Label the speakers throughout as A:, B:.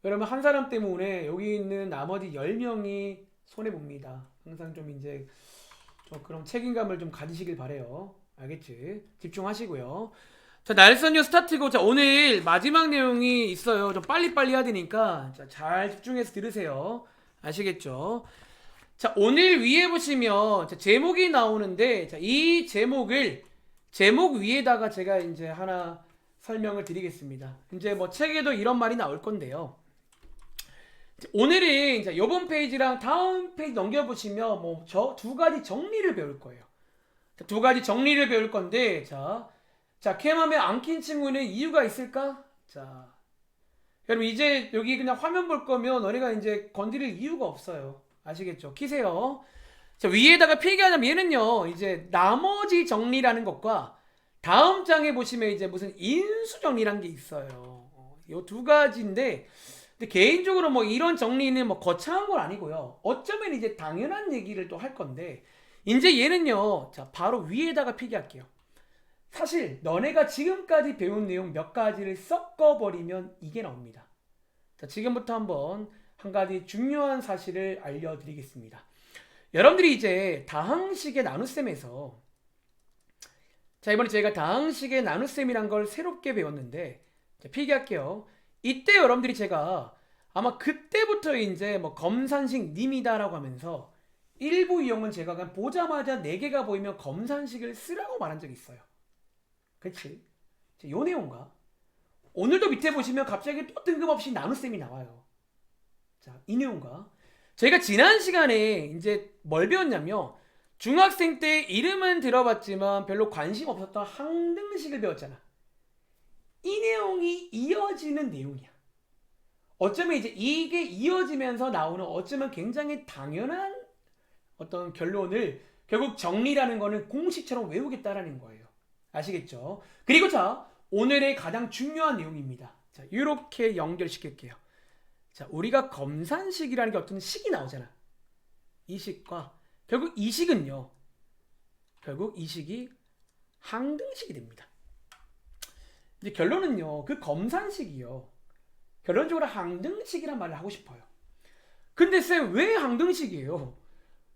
A: 그러면 한 사람 때문에 여기 있는 나머지 10명이 손해봅니다. 항상 좀 이제 좀 그런 책임감을 좀 가지시길 바래요. 알겠지? 집중하시고요. 자, 날선유 스타트고, 자, 오늘 마지막 내용이 있어요. 좀 빨리빨리 해야 되니까, 자, 잘 집중해서 들으세요. 아시겠죠? 자, 오늘 위에 보시면, 자, 제목이 나오는데, 자, 이 제목 위에다가 제가 이제 하나 설명을 드리겠습니다. 이제 뭐 책에도 이런 말이 나올 건데요. 오늘은 이제 요번 페이지랑 다음 페이지 넘겨보시면, 뭐, 저 두 가지 정리를 배울 거예요. 자, 두 가지 정리를 배울 건데, 자, 캠하면 안 킨 친구는 이유가 있을까? 자, 여러분 이제 여기 그냥 화면 볼 거면 너네가 이제 건드릴 이유가 없어요. 아시겠죠? 키세요. 자, 위에다가 필기하자면 얘는요, 이제 나머지 정리라는 것과 다음 장에 보시면 이제 무슨 인수 정리라는 게 있어요. 요 두 가지인데, 근데 개인적으로 뭐 이런 정리는 뭐 거창한 건 아니고요. 어쩌면 이제 당연한 얘기를 또 할 건데, 이제 얘는요, 자, 바로 위에다가 필기할게요. 사실 너네가 지금까지 배운 내용 몇 가지를 섞어버리면 이게 나옵니다. 자, 지금부터 한번 한 가지 중요한 사실을 알려드리겠습니다. 여러분들이 이제 다항식의 나눗셈에서, 자, 이번에 저희가 다항식의 나눗셈이란 걸 새롭게 배웠는데, 자, 필기할게요. 이때 여러분들이 제가 아마 그때부터 이제 뭐 검산식 님이다라고 하면서 일부 이용은 제가 그냥 보자마자 4개가 보이면 검산식을 쓰라고 말한 적이 있어요. 그렇지? 요 내용과 오늘도 밑에 보시면 갑자기 또 뜬금없이 나눗셈이 나와요. 자, 이 내용과 저희가 지난 시간에 이제 뭘 배웠냐면, 중학생 때 이름은 들어봤지만 별로 관심 없었던 항등식을 배웠잖아. 이 내용이 이어지는 내용이야. 어쩌면 이제 이게 이어지면서 나오는 어쩌면 굉장히 당연한 어떤 결론을 결국 정리라는 거는 공식처럼 외우겠다라는 거예요. 아시겠죠? 그리고 자, 오늘의 가장 중요한 내용입니다. 자, 이렇게 연결시킬게요. 자, 우리가 검산식이라는 게 어떤 식이 나오잖아. 이 식과 결국 이 식은요. 결국 이 식이 항등식이 됩니다. 이제 결론은요. 그 검산식이요. 결론적으로 항등식이란 말을 하고 싶어요. 근데 쌤, 왜 항등식이에요?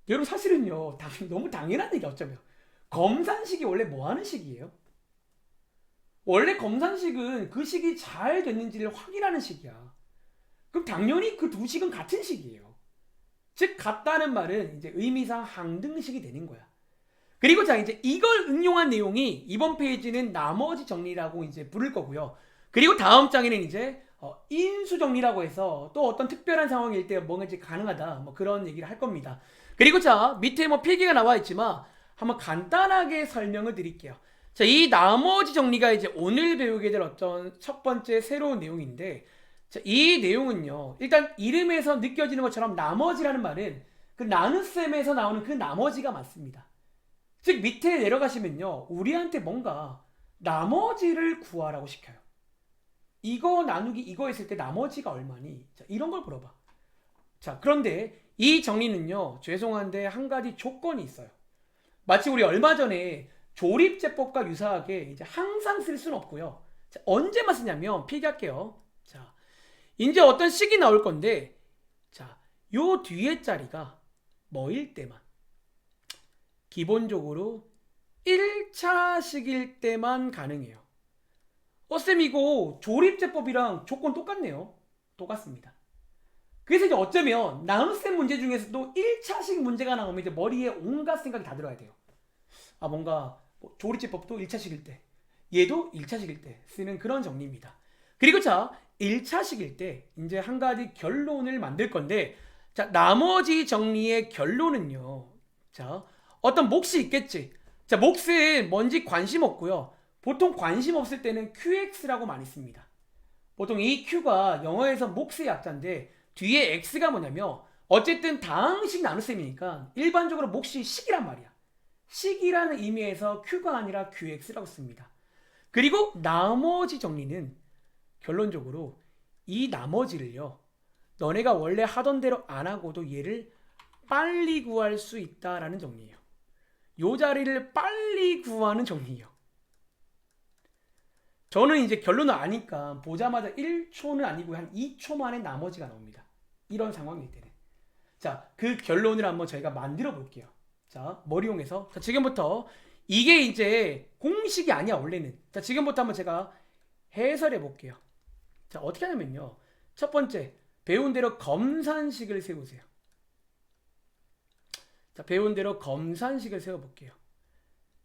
A: 여러분 사실은요. 너무 당연한 얘기 어쩌면. 검산식이 원래 뭐 하는 식이에요? 원래 검산식은 그 식이 잘 됐는지를 확인하는 식이야. 그럼 당연히 그 두 식은 같은 식이에요. 즉 같다는 말은 이제 의미상 항등식이 되는 거야. 그리고 자, 이제 이걸 응용한 내용이 이번 페이지는 나머지 정리라고 이제 부를 거고요. 그리고 다음 장에는 이제 인수 정리라고 해서 또 어떤 특별한 상황일 때 뭔가 이제 가능하다 뭐 그런 얘기를 할 겁니다. 그리고 자, 밑에 뭐 필기가 나와 있지만 한번 간단하게 설명을 드릴게요. 자, 이 나머지 정리가 이제 오늘 배우게 될 어떤 첫 번째 새로운 내용인데, 자, 이 내용은요, 일단 이름에서 느껴지는 것처럼 나머지라는 말은 그 나눗셈에서 나오는 그 나머지가 맞습니다. 즉 밑에 내려가시면요, 우리한테 뭔가 나머지를 구하라고 시켜요. 이거 나누기 이거 했을 때 나머지가 얼마니? 자, 이런 걸 물어봐. 자, 그런데 이 정리는요, 죄송한데 한 가지 조건이 있어요. 마치 우리 얼마 전에 조립제법과 유사하게 이제 항상 쓸 수는 없고요. 자, 언제만 쓰냐면 필기할게요. 자, 이제 어떤 식이 나올 건데, 자, 요 뒤에 자리가 뭐일 때만, 기본적으로 1차식일 때만 가능해요. 쌤, 이거 조립제법이랑 조건 똑같네요. 똑같습니다. 그래서 이제 어쩌면 나눗셈 문제 중에서도 1차식 문제가 나오면 이제 머리에 온갖 생각이 다 들어야 돼요. 아, 뭔가 뭐 조립제법도 1차식일 때, 얘도 1차식일 때 쓰는 그런 정리입니다. 그리고 자, 1차식일 때 이제 한 가지 결론을 만들 건데, 자, 나머지 정리의 결론은요. 자, 어떤 몫이 있겠지. 자, 몫은 뭔지 관심 없고요. 보통 관심 없을 때는 QX라고 많이 씁니다. 보통 이 Q가 영어에서 몫의 약자인데 뒤에 X가 뭐냐면 어쨌든 다항식 나눗셈이니까 일반적으로 몫이 식이란 말이야. 식이라는 의미에서 Q가 아니라 QX라고 씁니다. 그리고 나머지 정리는 결론적으로 이 나머지를요, 너네가 원래 하던 대로 안 하고도 얘를 빨리 구할 수 있다라는 정리예요. 요 자리를 빨리 구하는 정리예요. 저는 이제 결론을 아니까 보자마자 1초는 아니고 한 2초 만에 나머지가 나옵니다. 이런 상황일 때는. 자, 그 결론을 한번 저희가 만들어 볼게요. 자, 머리 이용해서. 자, 지금부터 이게 이제 공식이 아니야, 원래는. 자, 지금부터 한번 제가 해설해 볼게요. 자, 어떻게 하냐면요. 첫 번째, 배운 대로 검산식을 세우세요. 자, 배운 대로 검산식을 세워 볼게요.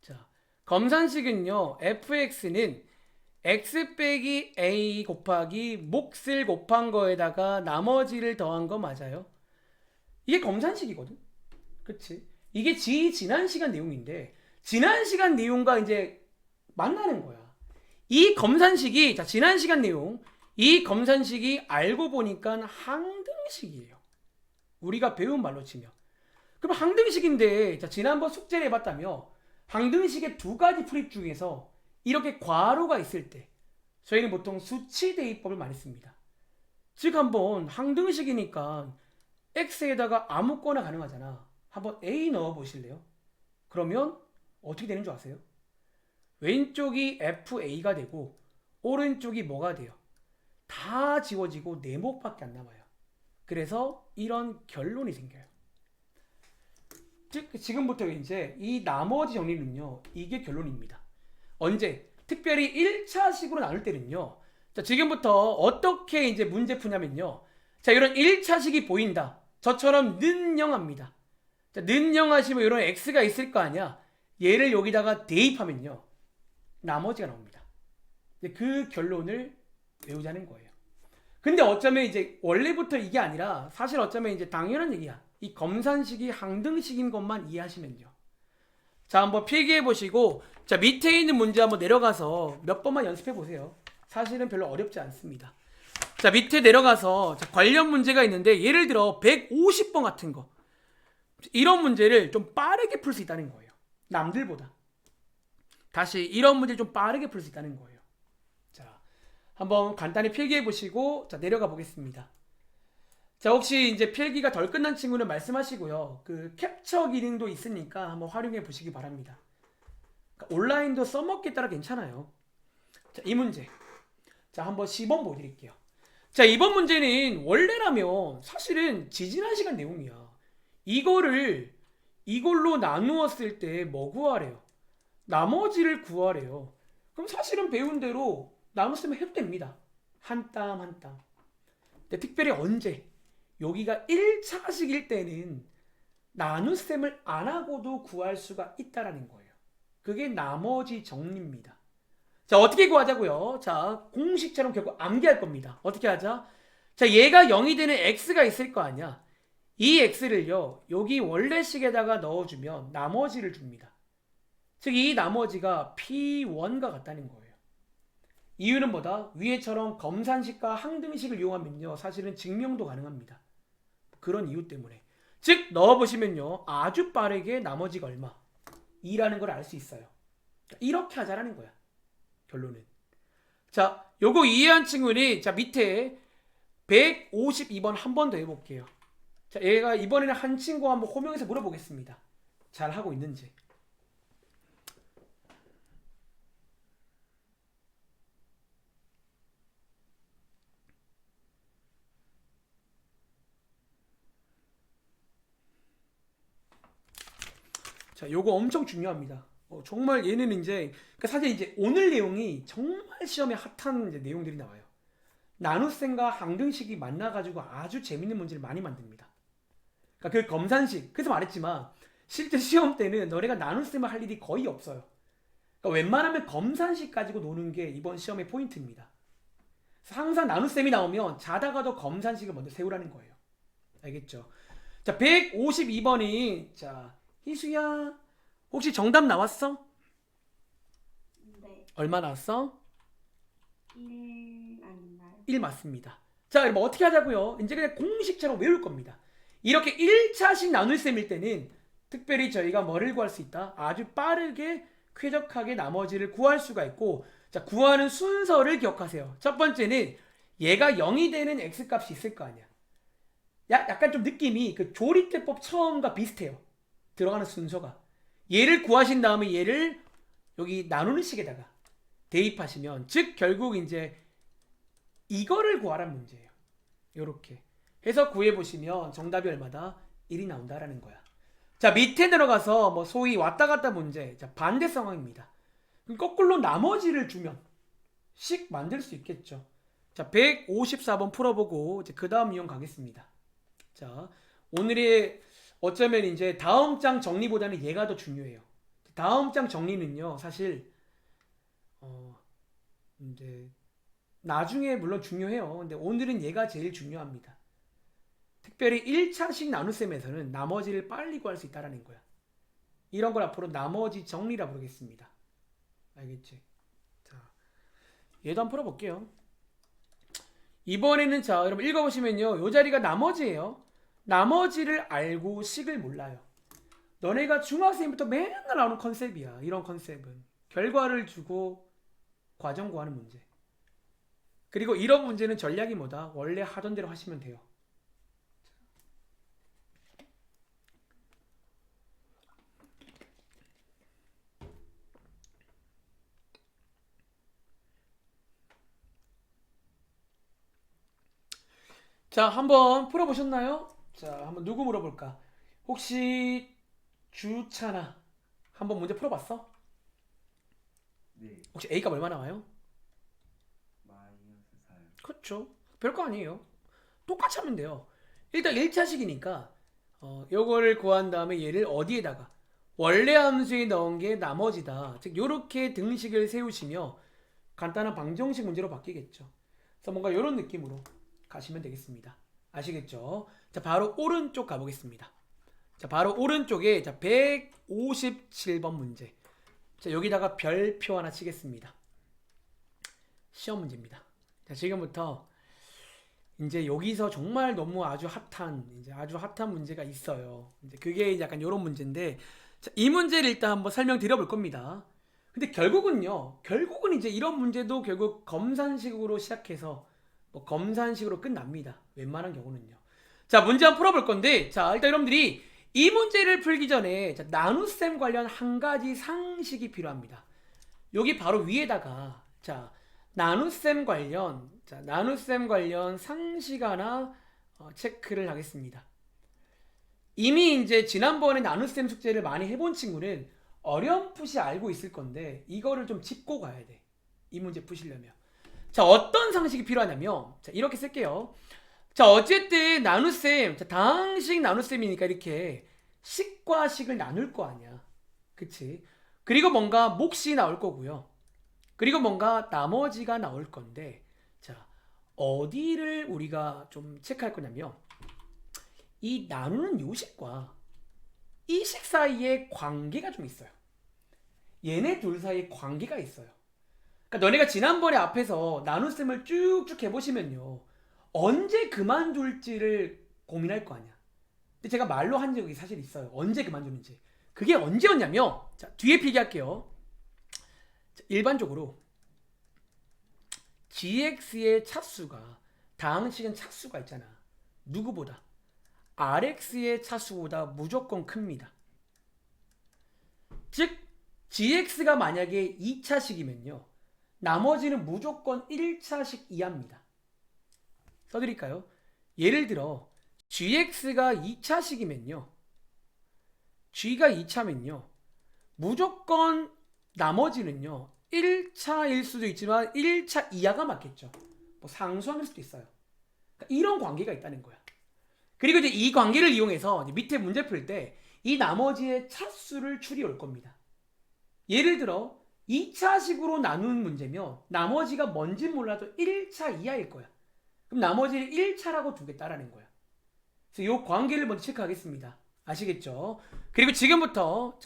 A: 자, 검산식은요, fx는 x 빼기 a 곱하기 몫을 곱한 거에다가 나머지를 더한 거 맞아요? 이게 검산식이거든. 그치? 이게 지난 시간 내용인데 지난 시간 내용과 이제 만나는 거야. 이 검산식이 자 지난 시간 내용 이 검산식이 알고 보니까 항등식이에요. 우리가 배운 말로 치면. 그럼 항등식인데 자 지난번 숙제를 해봤다며 항등식의 두 가지 풀입 중에서 이렇게 괄호가 있을 때 저희는 보통 수치 대입법을 많이 씁니다. 즉 한번 항등식이니까 x에다가 아무거나 가능하잖아. 한번 a 넣어 보실래요? 그러면 어떻게 되는 줄 아세요? 왼쪽이 fa가 되고 오른쪽이 뭐가 돼요? 다 지워지고 네모밖에 안 남아요. 그래서 이런 결론이 생겨요. 즉 지금부터 이제 이 나머지 정리는요. 이게 결론입니다. 언제? 특별히 1차식으로 나눌 때는요. 자, 지금부터 어떻게 이제 문제 푸냐면요. 자, 이런 1차식이 보인다. 저처럼 는영합니다. 자, 는영하시면 이런 x가 있을 거 아니야. 얘를 여기다가 대입하면요. 나머지가 나옵니다. 그 결론을 외우자는 거예요. 근데 어쩌면 이제 원래부터 이게 아니라 사실 어쩌면 이제 당연한 얘기야. 이 검산식이 항등식인 것만 이해하시면요. 자, 한번 필기해 보시고 자, 밑에 있는 문제 한번 내려가서 몇 번만 연습해 보세요. 사실은 별로 어렵지 않습니다. 자, 밑에 내려가서 자, 관련 문제가 있는데 예를 들어 150번 같은 거 이런 문제를 좀 빠르게 풀 수 있다는 거예요. 남들보다. 다시 이런 문제를 좀 빠르게 풀 수 있다는 거예요. 자, 한번 간단히 필기해 보시고 자, 내려가 보겠습니다. 자, 혹시 이제 필기가 덜 끝난 친구는 말씀하시고요. 그 캡처 기능도 있으니까 한번 활용해 보시기 바랍니다. 그러니까 온라인도 써먹기에 따라 괜찮아요. 자, 이 문제. 자, 한번 시범 보여드릴게요. 자, 이번 문제는 원래라면 사실은 지지난 시간 내용이야. 이걸로 나누었을 때 뭐 구하래요? 나머지를 구하래요. 그럼 사실은 배운 대로 나눴으면 해도 됩니다. 한 땀 한 땀. 근데 특별히 언제? 여기가 1차식일 때는 나눗셈을 안 하고도 구할 수가 있다라는 거예요. 그게 나머지 정리입니다. 자, 어떻게 구하자고요? 자, 공식처럼 결국 암기할 겁니다. 어떻게 하자? 자, 얘가 0이 되는 x가 있을 거 아니야. 이 x를요, 여기 원래식에다가 넣어주면 나머지를 줍니다. 즉, 이 나머지가 p1과 같다는 거예요. 이유는 뭐다? 위에처럼 검산식과 항등식을 이용하면요, 사실은 증명도 가능합니다. 그런 이유 때문에. 즉, 넣어보시면요, 아주 빠르게 나머지가 얼마? 2라는 걸 알 수 있어요. 이렇게 하자라는 거야. 결론은. 자, 요거 이해한 친구는 자, 밑에 152번 한 번 더 해볼게요. 자, 얘가 이번에는 한 친구 한번 호명해서 물어보겠습니다. 잘 하고 있는지. 자, 요거 엄청 중요합니다. 정말 얘는 이제 그러니까 사실 이제 오늘 내용이 정말 시험에 핫한 이제 내용들이 나와요. 나눗셈과 항등식이 만나가지고 아주 재밌는 문제를 많이 만듭니다. 그러니까 그 검산식, 그래서 말했지만 실제 시험 때는 너네가 나눗셈을 할 일이 거의 없어요. 그러니까 웬만하면 검산식 가지고 노는 게 이번 시험의 포인트입니다. 항상 나눗셈이 나오면 자다가도 검산식을 먼저 세우라는 거예요. 알겠죠? 자, 152번이 자, 희수야 혹시 정답 나왔어?
B: 네.
A: 얼마 나왔어?
B: 1 아닌가요?
A: 1 맞습니다. 자, 그럼 어떻게 하자고요? 이제 그냥 공식처럼 외울 겁니다. 이렇게 1차식 나눗셈일 때는 특별히 저희가 뭐를 구할 수 있다? 아주 빠르게 쾌적하게 나머지를 구할 수가 있고 자, 구하는 순서를 기억하세요. 첫 번째는 얘가 0이 되는 x값이 있을 거 아니야. 약간 좀 느낌이 그 조리대법 처음과 비슷해요. 들어가는 순서가. 얘를 구하신 다음에 얘를 여기 나누는 식에다가 대입하시면, 즉 결국 이제 이거를 구하라는 문제예요. 요렇게 해서 구해보시면 정답이 얼마다? 1이 나온다라는 거야. 자, 밑에 들어가서 뭐 소위 왔다 갔다 문제. 자, 반대 상황입니다. 그럼 거꾸로 나머지를 주면 식 만들 수 있겠죠. 자, 154번 풀어보고 이제 그 다음 이용 가겠습니다. 자, 오늘의 어쩌면 이제 다음 장 정리보다는 얘가 더 중요해요. 다음 장 정리는요, 사실 이제 나중에 물론 중요해요. 근데 오늘은 얘가 제일 중요합니다. 특별히 1차식 나눗셈에서는 나머지를 빨리 구할 수 있다는 거야. 이런 걸 앞으로 나머지 정리라 부르겠습니다. 알겠지? 자, 얘도 한번 풀어볼게요. 이번에는 자, 여러분 읽어보시면요, 이 자리가 나머지예요. 나머지를 알고 식을 몰라요. 너네가 중학생부터 맨날 나오는 컨셉이야. 이런 컨셉은 결과를 주고 과정 구하는 문제. 그리고 이런 문제는 전략이 뭐다? 원래 하던 대로 하시면 돼요. 자, 한번 풀어보셨나요? 자, 한번 누구 물어볼까? 혹시 주찬아 한번 문제 풀어봤어?
C: 네,
A: 혹시 A값 얼마 나와요?
C: 마이너스 4요.
A: 그렇죠. 별거 아니에요. 똑같이 하면 돼요. 일단 1차식이니까 요거를 구한 다음에 얘를 어디에다가 원래 함수에 넣은 게 나머지다. 즉 요렇게 등식을 세우시며 간단한 방정식 문제로 바뀌겠죠. 그래서 뭔가 요런 느낌으로 가시면 되겠습니다. 아시겠죠? 자, 바로 오른쪽 가보겠습니다. 자, 바로 오른쪽에 자, 157번 문제. 자, 여기다가 별표 하나 치겠습니다. 시험 문제입니다. 자, 지금부터 이제 여기서 정말 너무 아주 핫한 문제가 있어요. 이제 그게 약간 이런 문제인데, 자, 이 문제를 일단 한번 설명드려 볼 겁니다. 근데 결국은 이제 이런 문제도 결국 검산식으로 시작해서 뭐 검산식으로 끝납니다. 웬만한 경우는요. 자, 문제 한번 풀어볼 건데, 자, 일단 여러분들이 이 문제를 풀기 전에 자, 나눗셈 관련 한 가지 상식이 필요합니다. 여기 바로 위에다가 자, 나눗셈 관련 상식 하나 체크를 하겠습니다. 이미 이제 지난번에 나눗셈 숙제를 많이 해본 친구는 어렴풋이 알고 있을 건데 이거를 좀 짚고 가야 돼. 이 문제 푸시려면. 자, 어떤 상식이 필요하냐면 자, 이렇게 쓸게요. 자, 어쨌든 나눗셈, 자, 다항식 나눗셈이니까 이렇게 식과 식을 나눌 거 아니야. 그치? 그리고 뭔가 몫이 나올 거고요. 그리고 뭔가 나머지가 나올 건데, 자, 어디를 우리가 좀 체크할 거냐면, 이 나누는 요식과 이 식 사이에 관계가 좀 있어요. 얘네 둘 사이에 관계가 있어요. 그러니까 너네가 지난번에 앞에서 나눗셈을 쭉쭉 해보시면요, 언제 그만둘지를 고민할 거 아니야. 근데 제가 말로 한 적이 사실 있어요. 언제 그만두는지. 그게 언제였냐면, 자, 뒤에 필기할게요. 자, 일반적으로 gx의 차수가 다항식은 차수가 있잖아. 누구보다? rx의 차수보다 무조건 큽니다. 즉 gx가 만약에 2차식이면요, 나머지는 무조건 1차식 이하입니다. 써드릴까요? 예를 들어 gx가 2차식이면요, g가 2차면요, 무조건 나머지는요 1차일 수도 있지만 1차 이하가 맞겠죠. 뭐 상수함일 수도 있어요. 그러니까 이런 관계가 있다는 거야. 그리고 이제 이 관계를 이용해서 이제 밑에 문제 풀 때 이 나머지의 차수를 추리 올 겁니다. 예를 들어 2차식으로 나눈 문제면 나머지가 뭔지 몰라도 1차 이하일 거야. 그럼 나머지를 1차라고 두겠다라는 거야. 그래서 이 관계를 먼저 체크하겠습니다. 아시겠죠? 그리고 지금부터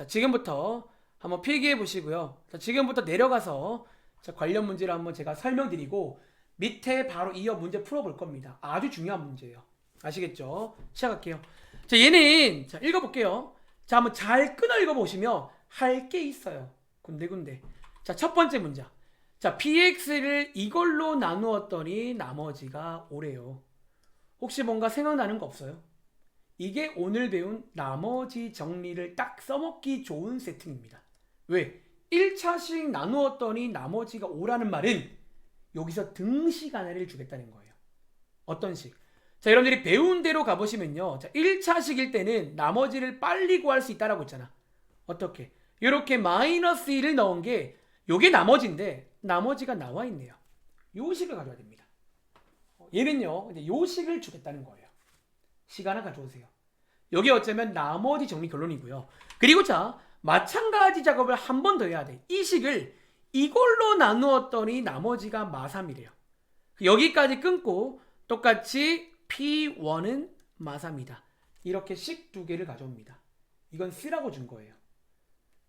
A: 한번 필기해 보시고요. 자, 지금부터 내려가서 자, 관련 문제를 한번 제가 설명드리고 밑에 바로 이어 문제 풀어볼 겁니다. 아주 중요한 문제예요. 아시겠죠? 시작할게요. 자, 얘는 자, 읽어볼게요. 자, 한번 잘 끊어 읽어보시면 할 게 있어요. 군데군데. 자, 첫 번째 문제. 자, px를 이걸로 나누었더니 나머지가 5래요. 혹시 뭔가 생각나는 거 없어요? 이게 오늘 배운 나머지 정리를 딱 써먹기 좋은 세팅입니다. 왜? 1차씩 나누었더니 나머지가 5라는 말은 여기서 등식 하나를 주겠다는 거예요. 어떤 식? 자, 여러분들이 배운 대로 가보시면요. 자, 1차식일 때는 나머지를 빨리 구할 수 있다라고 했잖아. 어떻게? 이렇게 마이너스 1을 넣은 게 요게 나머지인데 나머지가 나와 있네요. 요 식을 가져야 됩니다. 얘는요. 이제 요 식을 주겠다는 거예요. 식 하나 가져오세요. 여기 어쩌면 나머지 정리 결론이고요. 그리고 자, 마찬가지 작업을 한 번 더 해야 돼. 이 식을 이걸로 나누었더니 나머지가 마3이래요. 여기까지 끊고 똑같이 P1은 마3이다. 이렇게 식 두 개를 가져옵니다. 이건 쓰라고 준 거예요.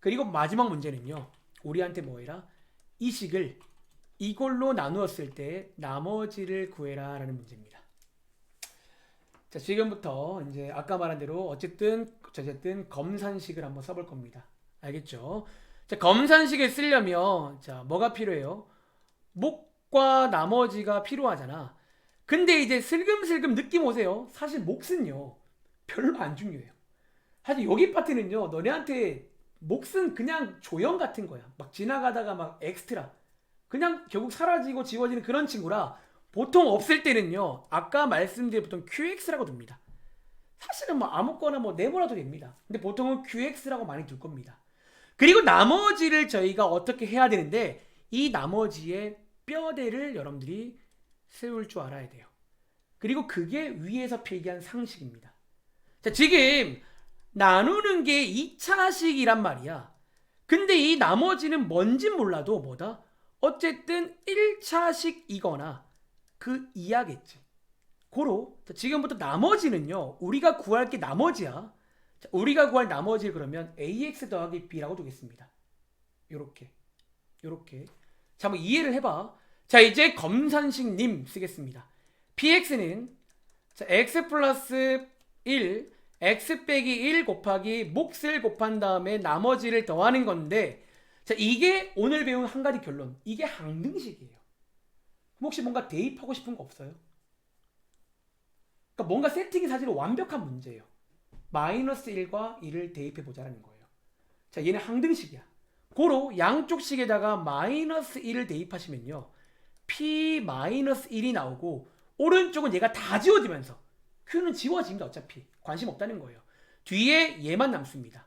A: 그리고 마지막 문제는요. 우리한테 뭐 해라? 이 식을 이걸로 나누었을 때 나머지를 구해라 라는 문제입니다. 자, 지금부터 이제 아까 말한 대로 어쨌든 검산식을 한번 써볼 겁니다. 알겠죠? 자, 검산식을 쓰려면 자, 뭐가 필요해요? 목과 나머지가 필요하잖아. 근데 이제 슬금슬금 느낌 오세요. 사실 몫은요 별로 안 중요해요. 사실 여기 파트는요 너네한테 몫은 그냥 조형 같은 거야. 막 지나가다가 막 엑스트라 그냥 결국 사라지고 지워지는 그런 친구라 보통 없을 때는요 아까 말씀드린 보통 QX라고 둡니다. 사실은 뭐 아무거나 뭐 네모라도 됩니다. 근데 보통은 QX라고 많이 둘 겁니다. 그리고 나머지를 저희가 어떻게 해야 되는데 이 나머지의 뼈대를 여러분들이 세울 줄 알아야 돼요. 그리고 그게 위에서 필기한 상식입니다. 자, 지금 나누는 게 2차식이란 말이야. 근데 이 나머지는 뭔진 몰라도 뭐다? 어쨌든 1차식이거나 그 이하겠지. 고로 자, 지금부터 나머지는요. 우리가 구할 게 나머지야. 자, 우리가 구할 나머지를 그러면 AX 더하기 B라고 두겠습니다. 요렇게. 자, 한번 이해를 해봐. 자, 이제 검산식 님 쓰겠습니다. PX는 자, X 플러스 1 X 빼기 1 곱하기 몫을 곱한 다음에 나머지를 더하는 건데 자, 이게 오늘 배운 한 가지 결론. 이게 항등식이에요. 혹시 뭔가 대입하고 싶은 거 없어요? 그러니까 뭔가 세팅이 사실 완벽한 문제예요. 마이너스 1과 1을 대입해 보자라는 거예요. 자, 얘는 항등식이야. 고로 양쪽 식에다가 마이너스 1을 대입하시면요. P 마이너스 1이 나오고 오른쪽은 얘가 다 지워지면서 Q는 지워집니다. 어차피 관심 없다는 거예요. 뒤에 얘만 남습니다.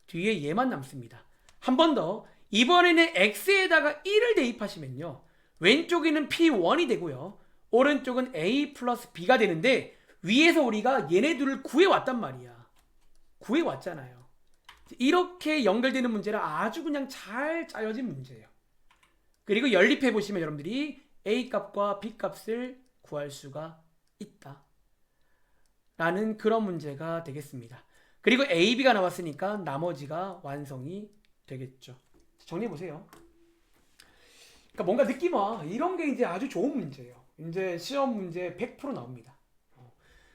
A: 뒤에 얘만 남습니다. 한 번 더. 이번에는 X에다가 1을 대입하시면요. 왼쪽에는 P1이 되고요. 오른쪽은 A 플러스 B가 되는데 위에서 우리가 얘네 둘을 구해왔단 말이야. 구해왔잖아요. 이렇게 연결되는 문제라 아주 그냥 잘 짜여진 문제예요. 그리고 연립해 보시면 여러분들이 A 값과 B 값을 구할 수가 있다. 라는 그런 문제가 되겠습니다. 그리고 A, B가 나왔으니까 나머지가 완성이 되겠죠. 정리해 보세요. 그러니까 뭔가 느낌 와. 이런 게 이제 아주 좋은 문제예요. 이제 시험 문제 100% 나옵니다.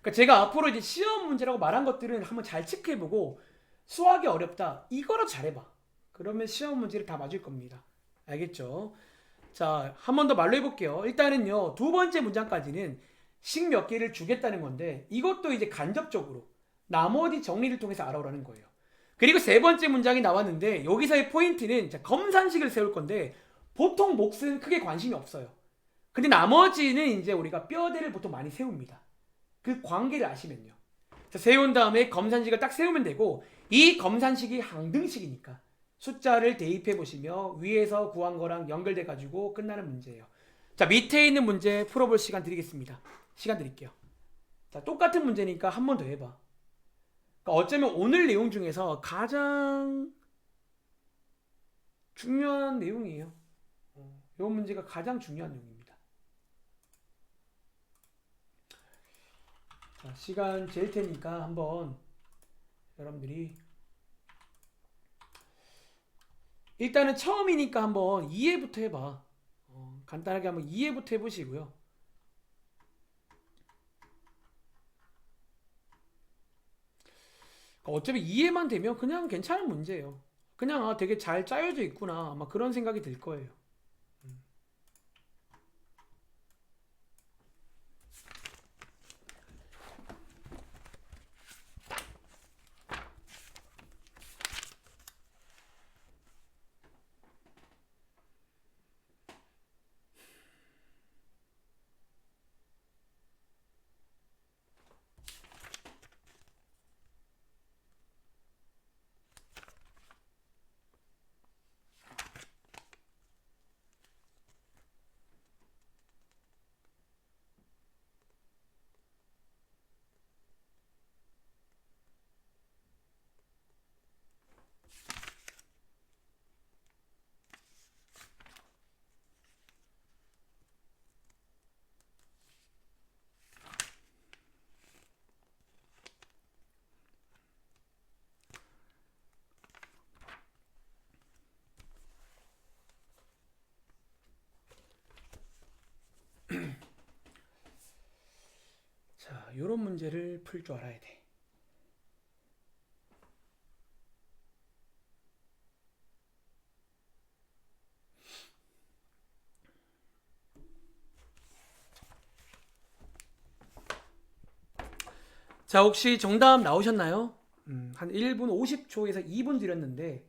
A: 그러니까 제가 앞으로 이제 시험 문제라고 말한 것들은 한번 잘 체크해 보고 수학이 어렵다. 이거라도 잘해봐. 그러면 시험 문제를 다 맞을 겁니다. 알겠죠? 자, 한 번 더 말로 해볼게요. 일단은요, 두 번째 문장까지는 식 몇 개를 주겠다는 건데 이것도 이제 간접적으로 나머지 정리를 통해서 알아오라는 거예요. 그리고 세 번째 문장이 나왔는데 여기서의 포인트는 자, 검산식을 세울 건데 보통 몫은 크게 관심이 없어요. 근데 나머지는 이제 우리가 뼈대를 보통 많이 세웁니다. 그 관계를 아시면요. 자, 세운 다음에 검산식을 딱 세우면 되고 이 검산식이 항등식이니까 숫자를 대입해 보시며 위에서 구한 거랑 연결돼 가지고 끝나는 문제예요. 자, 밑에 있는 문제 풀어볼 시간 드리겠습니다. 시간 드릴게요. 자, 똑같은 문제니까 한 번 더 해봐. 그러니까 어쩌면 오늘 내용 중에서 가장 중요한 내용이에요. 이 문제가 가장 중요한 내용입니다. 자, 시간 잴 테니까 한번 여러분들이 일단은 처음이니까 한번 이해부터 해봐. 간단하게 한번 이해부터 해보시고요. 어차피 이해만 되면 그냥 괜찮은 문제예요. 그냥 아, 되게 잘 짜여져 있구나. 아마 그런 생각이 들 거예요. 요런 문제를 풀 줄 알아야 돼. 자, 혹시 정답 나오셨나요? 한 1분 50초에서 2분 드렸는데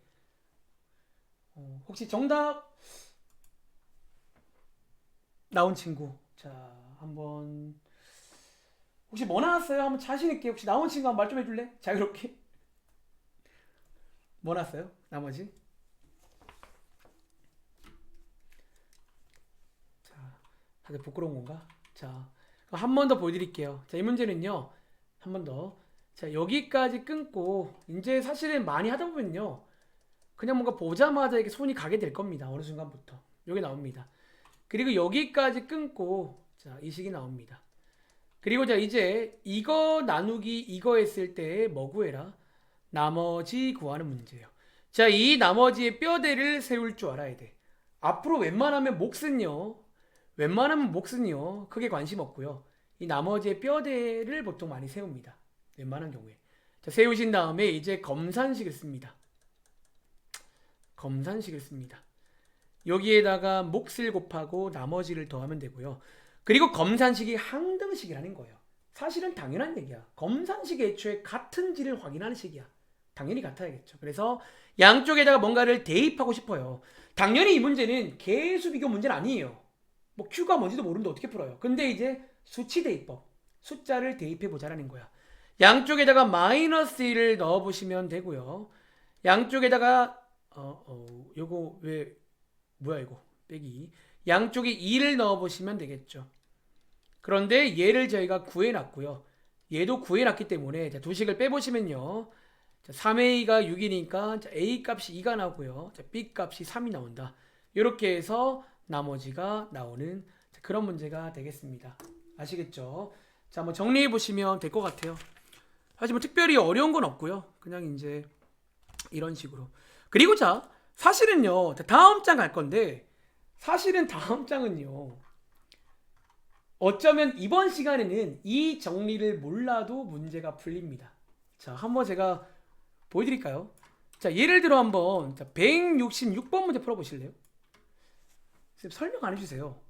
A: 혹시 정답 나온 친구, 자 한번 혹시 뭐 나왔어요? 한번 자신 있게 혹시 나온 친구 한번 말 좀 해줄래? 자유롭게. 뭐 나왔어요? 나머지? 자, 다들 부끄러운 건가? 자, 한 번 더 보여드릴게요. 자, 이 문제는요. 한 번 더. 자, 여기까지 끊고 이제 사실은 많이 하다 보면요. 그냥 뭔가 보자마자 이렇게 손이 가게 될 겁니다. 어느 순간부터. 여기 나옵니다. 그리고 여기까지 끊고 자, 이 식이 나옵니다. 그리고 자, 이제 이거 나누기 이거 했을 때 뭐 구해라? 나머지 구하는 문제예요. 자, 이 나머지의 뼈대를 세울 줄 알아야 돼. 앞으로 웬만하면 몫은요. 크게 관심 없고요. 이 나머지의 뼈대를 보통 많이 세웁니다. 웬만한 경우에. 자, 세우신 다음에 이제 검산식을 씁니다. 검산식을 씁니다. 여기에다가 몫을 곱하고 나머지를 더하면 되고요. 그리고 검산식이 항등식이라는 거예요. 사실은 당연한 얘기야. 검산식이 애초에 같은지를 확인하는 식이야. 당연히 같아야겠죠. 그래서 양쪽에다가 뭔가를 대입하고 싶어요. 당연히 이 문제는 계수 비교 문제는 아니에요. 뭐 Q가 뭔지도 모르는데 어떻게 풀어요. 근데 이제 수치 대입법, 숫자를 대입해 보자라는 거야. 양쪽에다가 마이너스 1을 넣어보시면 되고요. 양쪽에다가 요거 왜 뭐야 이거 빼기 양쪽에 2를 넣어보시면 되겠죠. 그런데 얘를 저희가 구해놨고요. 얘도 구해놨기 때문에 자, 두 식을 빼보시면요. 자, 3a가 6이니까 자, a 값이 2가 나오고요. 자, b 값이 3이 나온다. 이렇게 해서 나머지가 나오는 자, 그런 문제가 되겠습니다. 아시겠죠? 자, 한번 정리해 보시면 될 것 같아요. 사실 뭐 특별히 어려운 건 없고요. 그냥 이제 이런 식으로. 그리고 자, 사실은요. 다음 장 갈 건데 사실은 다음 장은요. 어쩌면 이번 시간에는 이 정리를 몰라도 문제가 풀립니다. 자, 한번 제가 보여드릴까요? 자, 예를 들어 한번 166번 문제 풀어보실래요? 선생님 설명 안 해주세요.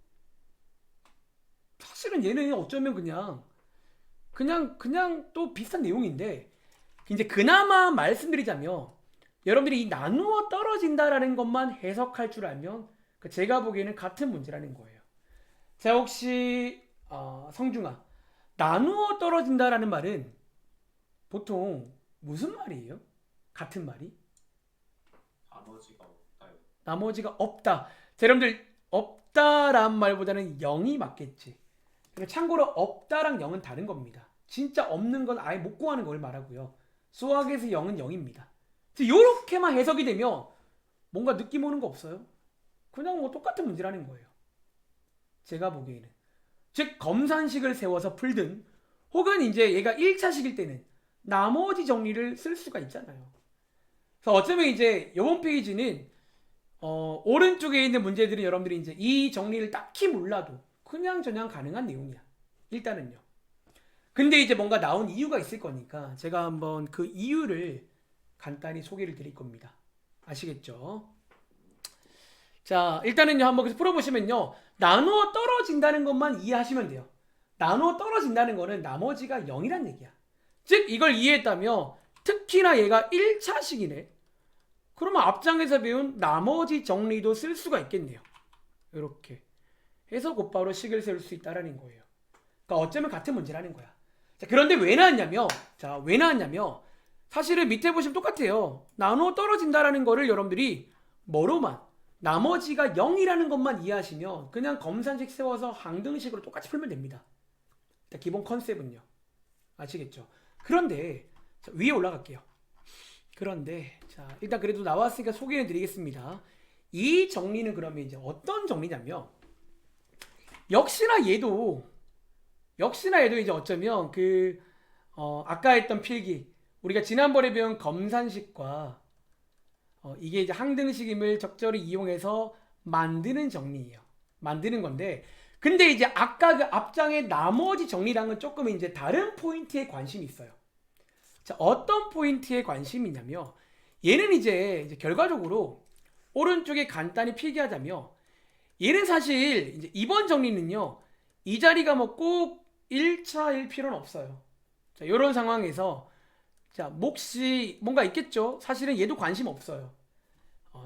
A: 사실은 얘는 어쩌면 그냥 또 비슷한 내용인데 이제 그나마 말씀드리자면 여러분들이 이 나누어 떨어진다라는 것만 해석할 줄 알면 제가 보기에는 같은 문제라는 거예요. 자, 혹시 성중아, 나누어 떨어진다라는 말은 보통 무슨 말이에요? 같은 말이?
C: 나머지가 없다요.
A: 나머지가 없다. 자, 여러분들 없다란 말보다는 0이 맞겠지. 그러니까 참고로 없다랑 0은 다른 겁니다. 진짜 없는 건 아예 못 구하는 걸 말하고요. 수학에서 0은 0입니다. 이렇게만 해석이 되면 뭔가 느낌 오는 거 없어요? 그냥 뭐 똑같은 문제라는 거예요. 제가 보기에는. 즉 검산식을 세워서 풀든 혹은 이제 얘가 1차식일 때는 나머지 정리를 쓸 수가 있잖아요. 그래서 어쩌면 이제 이번 페이지는 오른쪽에 있는 문제들은 여러분들이 이제 이 정리를 딱히 몰라도 그냥 저냥 가능한 내용이야. 일단은요. 근데 이제 뭔가 나온 이유가 있을 거니까 제가 한번 그 이유를 간단히 소개를 드릴 겁니다. 아시겠죠? 자, 일단은요 한번 그래서 풀어보시면요. 나누어 떨어진다는 것만 이해하시면 돼요. 나누어 떨어진다는 거는 나머지가 0이란 얘기야. 즉 이걸 이해했다면 특히나 얘가 1차식이네. 그러면 앞장에서 배운 나머지 정리도 쓸 수가 있겠네요. 이렇게 해서 곧바로 식을 세울 수 있다라는 거예요. 그러니까 어쩌면 같은 문제라는 거야. 자, 그런데 왜 나왔냐면 사실은 밑에 보시면 똑같아요. 나누어 떨어진다라는 거를 여러분들이 뭐로만 나머지가 0이라는 것만 이해하시면 그냥 검산식 세워서 항등식으로 똑같이 풀면 됩니다. 일단 기본 컨셉은요. 아시겠죠? 그런데 자, 위에 올라갈게요. 그런데 자, 일단 그래도 나왔으니까 소개해 드리겠습니다. 이 정리는 그러면 이제 어떤 정리냐면 역시나 얘도 이제 어쩌면 아까 했던 필기 우리가 지난번에 배운 검산식과 이게 이제 항등식임을 적절히 이용해서 만드는 정리예요. 만드는 건데 근데 이제 아까 그 앞장의 나머지 정리랑은 조금 이제 다른 포인트에 관심이 있어요. 자, 어떤 포인트에 관심이 있냐면 얘는 이제 결과적으로 오른쪽에 간단히 필기하자면 얘는 사실 이제 이번 정리는요. 이 자리가 뭐 꼭 1차일 필요는 없어요. 자, 이런 상황에서 자, 몫이 뭔가 있겠죠. 사실은 얘도 관심 없어요.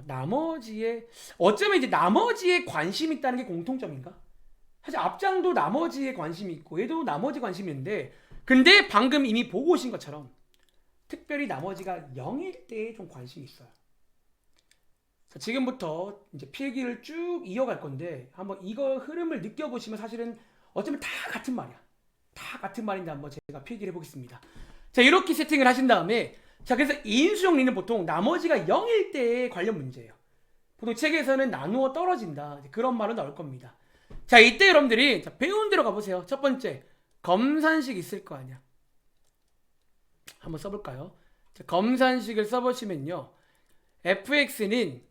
A: 나머지에 어쩌면 이제 나머지에 관심 있다는 게 공통점인가? 사실 앞장도 나머지에 관심이 있고 얘도 나머지 관심이 있는데 근데 방금 이미 보고 오신 것처럼 특별히 나머지가 0일 때에 좀 관심이 있어요. 자, 지금부터 이제 필기를 쭉 이어갈 건데 한번 이거 흐름을 느껴보시면 사실은 어쩌면 다 같은 말이야. 다 같은 말인데 한번 제가 필기를 해보겠습니다. 자, 이렇게 세팅을 하신 다음에 자, 그래서 인수 정리는 보통 나머지가 0일 때의 관련 문제예요. 보통 책에서는 나누어 떨어진다. 그런 말은 나올 겁니다. 자, 이때 여러분들이 자, 배운 대로 가보세요. 첫 번째, 검산식 있을 거 아니야. 한번 써볼까요? 자, 검산식을 써보시면요. fx는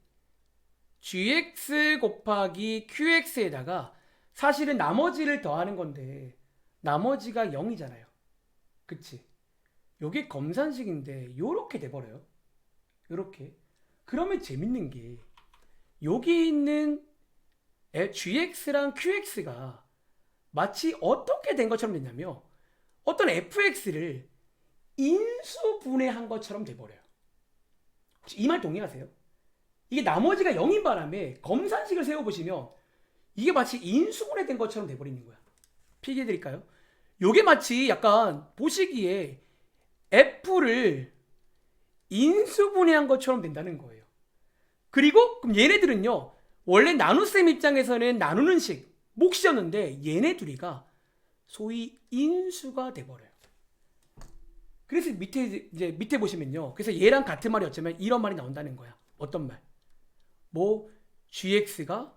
A: gx 곱하기 qx에다가 사실은 나머지를 더하는 건데 나머지가 0이잖아요. 그치? 요게 검산식인데 요렇게 돼버려요. 요렇게. 그러면 재밌는 게 여기 있는 gx랑 qx가 마치 어떻게 된 것처럼 됐냐면 어떤 fx를 인수분해한 것처럼 돼버려요. 혹시 이 말 동의하세요? 이게 나머지가 0인 바람에 검산식을 세워보시면 이게 마치 인수분해된 것처럼 돼버리는 거야. 필기해드릴까요? 요게 마치 약간 보시기에 f를 인수분해한 것처럼 된다는 거예요. 그리고 그럼 얘네들은요 원래 나눗셈 입장에서는 나누는 식 몫이었는데 얘네 둘이가 소위 인수가 돼버려요. 그래서 밑에 보시면요. 그래서 얘랑 같은 말이 어쩌면 이런 말이 나온다는 거야. 어떤 말? 뭐 gx가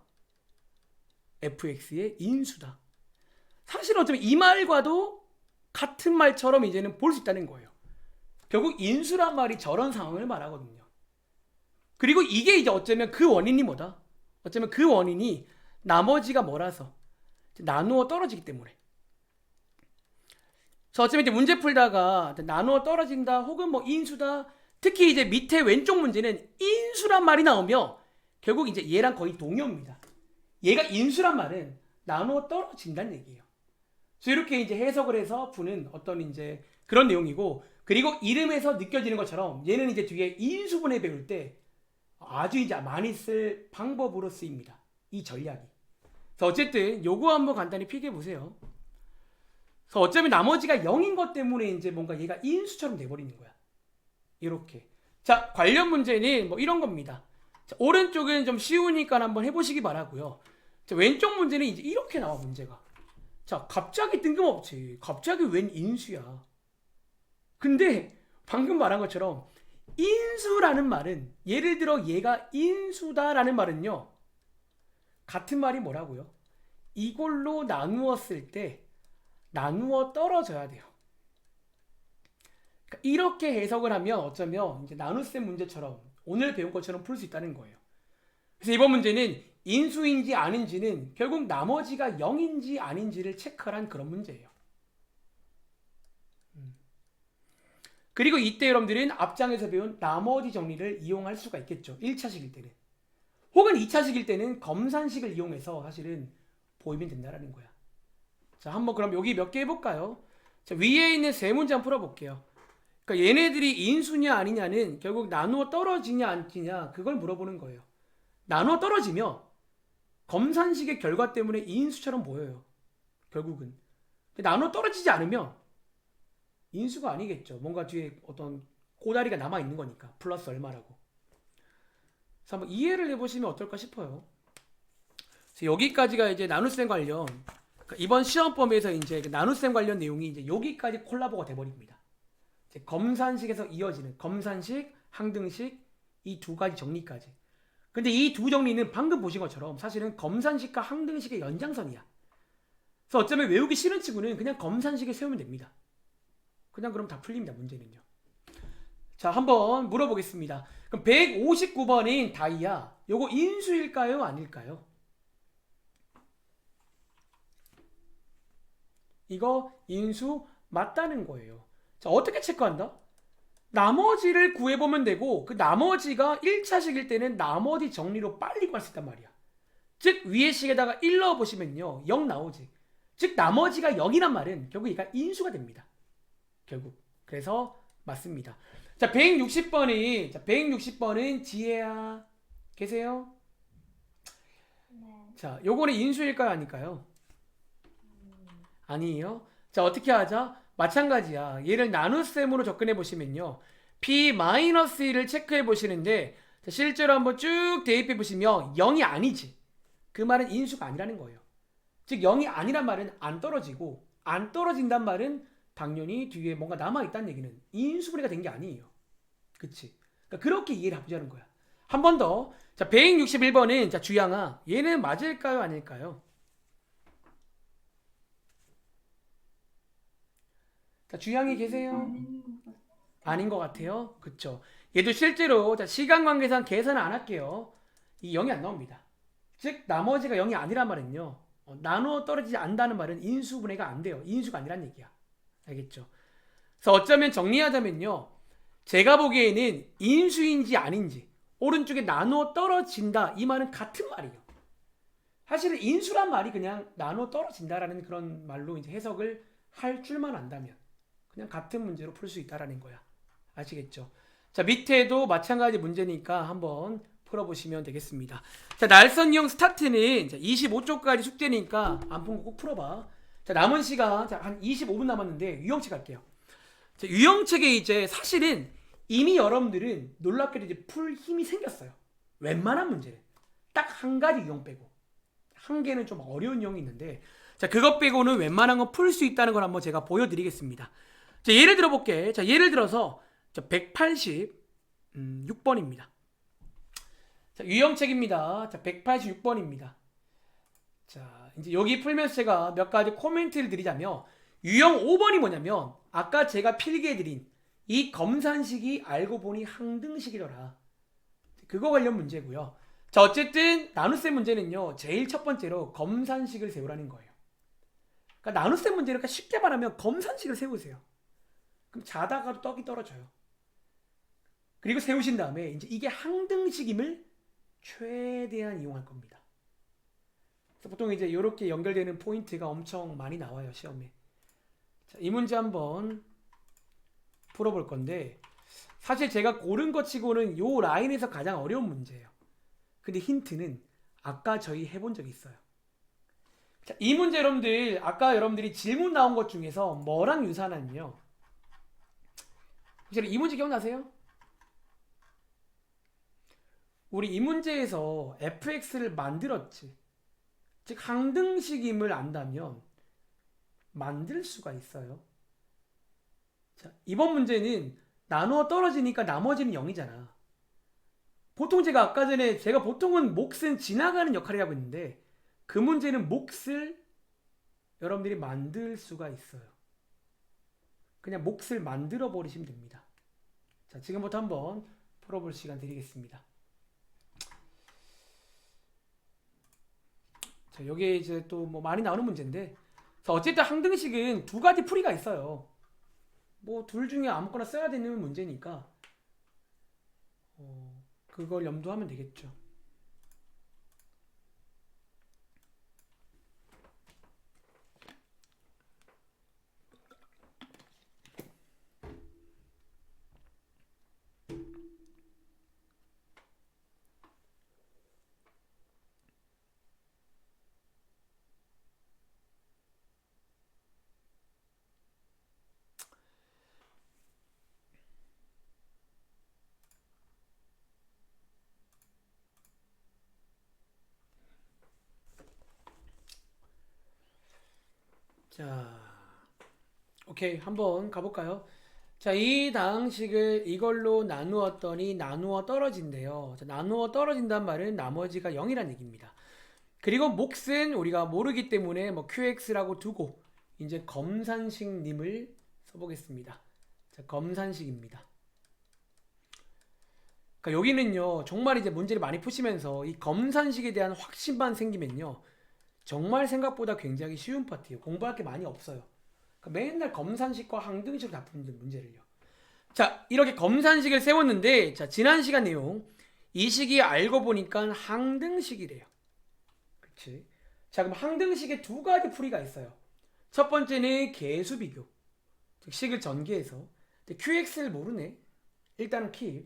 A: fx의 인수다. 사실 어쩌면 이 말과도 같은 말처럼 이제는 볼 수 있다는 거예요. 결국 인수란 말이 저런 상황을 말하거든요. 그리고 이게 이제 어쩌면 그 원인이 뭐다? 어쩌면 그 원인이 나머지가 뭐라서 나누어 떨어지기 때문에. 그래서 어쩌면 이제 문제 풀다가 나누어 떨어진다 혹은 뭐 인수다. 특히 이제 밑에 왼쪽 문제는 인수란 말이 나오면 결국 이제 얘랑 거의 동요입니다. 얘가 인수란 말은 나누어 떨어진다는 얘기예요. 그래서 이렇게 이제 해석을 해서 푸는 어떤 이제 그런 내용이고 그리고 이름에서 느껴지는 것처럼 얘는 이제 뒤에 인수분해 배울 때 아주 이제 많이 쓸 방법으로 쓰입니다. 이 전략이. 그래서 어쨌든 요거 한번 간단히 필기해 보세요. 그래서 어쩌면 나머지가 0인 것 때문에 이제 뭔가 얘가 인수처럼 돼버리는 거야. 이렇게. 자, 관련 문제는 뭐 이런 겁니다. 자, 오른쪽은 좀 쉬우니까 한번 해보시기 바라고요. 자, 왼쪽 문제는 이제 이렇게 나와 문제가. 자, 갑자기 뜬금없지. 갑자기 웬 인수야. 근데 방금 말한 것처럼 인수라는 말은 예를 들어 얘가 인수다라는 말은요. 같은 말이 뭐라고요? 이걸로 나누었을 때 나누어 떨어져야 돼요. 그러니까 이렇게 해석을 하면 어쩌면 이제 나눗셈 문제처럼 오늘 배운 것처럼 풀 수 있다는 거예요. 그래서 이번 문제는 인수인지 아닌지는 결국 나머지가 0인지 아닌지를 체크한 그런 문제예요. 그리고 이때 여러분들은 앞장에서 배운 나머지 정리를 이용할 수가 있겠죠. 1차식일 때는. 혹은 2차식일 때는 검산식을 이용해서 사실은 보이면 된다는 거야. 자, 한번 그럼 여기 몇 개 해볼까요? 자, 위에 있는 세 문제 한번 풀어볼게요. 그러니까 얘네들이 인수냐 아니냐는 결국 나누어 떨어지냐 않지냐 그걸 물어보는 거예요. 나누어 떨어지면 검산식의 결과 때문에 인수처럼 보여요. 결국은. 나누어 떨어지지 않으면 인수가 아니겠죠. 뭔가 뒤에 어떤 꼬다리가 남아있는 거니까. 플러스 얼마라고. 그래서 한번 이해를 해보시면 어떨까 싶어요. 그래서 여기까지가 이제 나눗셈 관련 그러니까 이번 시험 범위에서 이제 나눗셈 관련 내용이 이제 여기까지 콜라보가 돼버립니다. 이제 검산식에서 이어지는 검산식, 항등식 이 두 가지 정리까지. 근데 이 두 정리는 방금 보신 것처럼 사실은 검산식과 항등식의 연장선이야. 그래서 어쩌면 외우기 싫은 친구는 그냥 검산식에 세우면 됩니다. 그냥 그럼 다 풀립니다. 문제는요. 자, 한번 물어보겠습니다. 그럼 159번인 다이아 요거 인수일까요? 아닐까요? 이거 인수 맞다는 거예요. 자, 어떻게 체크한다? 나머지를 구해보면 되고 그 나머지가 1차식일 때는 나머지 정리로 빨리 구할 수 있단 말이야. 즉 위의 식에다가 1 넣어보시면요 0 나오지. 즉 나머지가 0이란 말은 결국 얘가 인수가 됩니다. 결국. 그래서 맞습니다. 자 160번은 지혜야 계세요?
B: 네.
A: 자 요거는 인수일까요 아닐까요? 아니에요. 자 어떻게 하자? 마찬가지야. 얘를 나눗셈으로 접근해 보시면요 p-1을 체크해 보시는데 자, 실제로 한번 쭉 대입해 보시면 0이 아니지. 그 말은 인수가 아니라는 거예요. 즉 0이 아니란 말은 안 떨어지고 안 떨어진단 말은 당연히 뒤에 뭔가 남아있다는 얘기는 인수분해가 된 게 아니에요. 그치? 그러니까 그렇게 이해를 해보자는 거야. 한 번 더. 자 161번은 자 주양아 얘는 맞을까요 아닐까요? 자 주양이 계세요?
B: 아닌 것 같아요.
A: 아닌 것 같아요. 그쵸? 얘도 실제로 자 시간 관계상 계산을 안 할게요. 이 0이 안 나옵니다. 즉 나머지가 0이 아니란 말은요 나누어 떨어지지 않는다는 말은 인수분해가 안 돼요. 인수가 아니란 얘기야. 알겠죠? 그래서 어쩌면 정리하자면요 제가 보기에는 인수인지 아닌지 오른쪽에 나누어 떨어진다 이 말은 같은 말이에요. 사실은 인수란 말이 그냥 나누어 떨어진다라는 그런 말로 이제 해석을 할 줄만 안다면 그냥 같은 문제로 풀 수 있다라는 거야. 아시겠죠? 자 밑에도 마찬가지 문제니까 한번 풀어보시면 되겠습니다. 자 날선형 스타트는 25초까지 숙제니까 안 푼 거 꼭 풀어봐. 자 남은 시간 한 25분 남았는데 유형책 할게요. 자, 유형책에 이제 사실은 이미 여러분들은 놀랍게도 이제 풀 힘이 생겼어요. 웬만한 문제는 딱 한 가지 유형 빼고 한 개는 좀 어려운 유형이 있는데 자 그것 빼고는 웬만한 건 풀 수 있다는 걸 한번 제가 보여드리겠습니다. 자 예를 들어볼게. 자 예를 들어서 186번입니다. 자, 유형책입니다. 자, 186번입니다. 자, 이제 여기 풀면서 제가 몇 가지 코멘트를 드리자면 유형 5번이 뭐냐면 아까 제가 필기해드린 이 검산식이 알고 보니 항등식이더라. 그거 관련 문제고요. 자, 어쨌든 나눗셈 문제는요. 제일 첫 번째로 검산식을 세우라는 거예요. 그러니까 나눗셈 문제를 쉽게 말하면 검산식을 세우세요. 그럼 자다가도 떡이 떨어져요. 그리고 세우신 다음에 이제 이게 항등식임을 최대한 이용할 겁니다. 그래서 보통 이제 이렇게 연결되는 포인트가 엄청 많이 나와요 시험에. 자, 이 문제 한번 풀어볼 건데 사실 제가 고른 것 치고는 요 라인에서 가장 어려운 문제예요. 근데 힌트는 아까 저희 해본 적이 있어요. 자, 이 문제 여러분들 아까 여러분들이 질문 나온 것 중에서 뭐랑 유사하냐면요. 혹시 이 문제 기억나세요? 우리 이 문제에서 fx를 만들었지. 즉 항등식임을 안다면 만들 수가 있어요. 자, 이번 문제는 나누어 떨어지니까 나머지는 0이잖아. 보통 제가 아까 전에 제가 보통은 몫은 지나가는 역할을 하고 있는데 그 문제는 몫을 여러분들이 만들 수가 있어요. 그냥 몫을 만들어 버리시면 됩니다. 자, 지금부터 한번 풀어볼 시간 드리겠습니다. 자, 여기에 이제 또 뭐 많이 나오는 문제인데, 자, 어쨌든 항등식은 두 가지 풀이가 있어요. 뭐 둘 중에 아무거나 써야 되는 문제니까 그걸 염두하면 되겠죠. 자, 오케이 한번 가볼까요? 자, 이 다항식을 이걸로 나누었더니 나누어 떨어진대요. 자, 나누어 떨어진단 말은 나머지가 0이란 얘기입니다. 그리고 몫은 우리가 모르기 때문에 뭐 qx라고 두고 이제 검산식님을 써보겠습니다. 자, 검산식입니다. 그러니까 여기는요 정말 이제 문제를 많이 푸시면서 이 검산식에 대한 확신만 생기면요 정말 생각보다 굉장히 쉬운 파트예요. 공부할 게 많이 없어요. 맨날 검산식과 항등식을 다 푸는 문제를요. 자, 이렇게 검산식을 세웠는데, 자, 지난 시간 내용, 이 식이 알고 보니까 항등식이래요. 그치? 자, 그럼 항등식에 두 가지 풀이가 있어요. 첫 번째는 계수 비교. 즉, 식을 전개해서. QX를 모르네. 일단은 킵.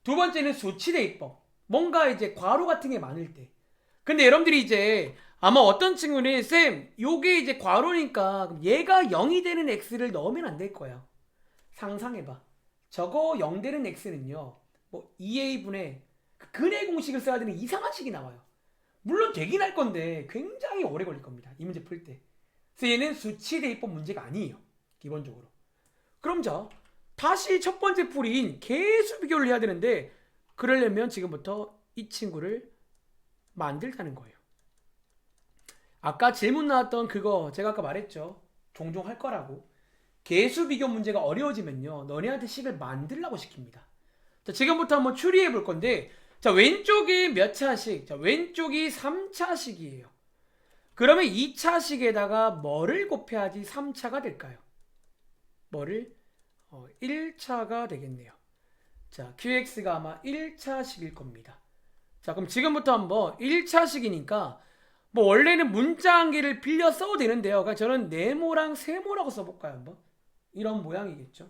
A: 두 번째는 수치 대입법. 뭔가 이제 괄호 같은 게 많을 때. 근데 여러분들이 이제 아마 어떤 친구는 쌤, 요게 이제 괄호니까 그럼 얘가 0이 되는 x를 넣으면 안 될 거야. 상상해봐. 저거 0 되는 x는요. 뭐 2a분의 그 근의 공식을 써야 되는 이상한 식이 나와요. 물론 되긴 할 건데 굉장히 오래 걸릴 겁니다. 이 문제 풀 때. 그래서 얘는 수치 대입법 문제가 아니에요. 기본적으로. 그럼 자, 다시 첫 번째 풀이인 계수 비교를 해야 되는데 그러려면 지금부터 이 친구를 만들자는 거예요. 아까 질문 나왔던 그거 제가 아까 말했죠. 종종 할 거라고. 계수 비교 문제가 어려워지면요. 너네한테 식을 만들라고 시킵니다. 자, 지금부터 한번 추리해 볼 건데 자, 왼쪽이 몇 차식? 자, 왼쪽이 3차식이에요. 그러면 2차식에다가 뭐를 곱해야지 3차가 될까요? 뭐를? 1차가 되겠네요. 자, QX가 아마 1차식일 겁니다. 자, 그럼 지금부터 한번 1차식이니까 뭐 원래는 문자 한 개를 빌려 써도 되는데요. 그러니까 저는 네모랑 세모라고 써볼까요? 한번? 이런 모양이겠죠.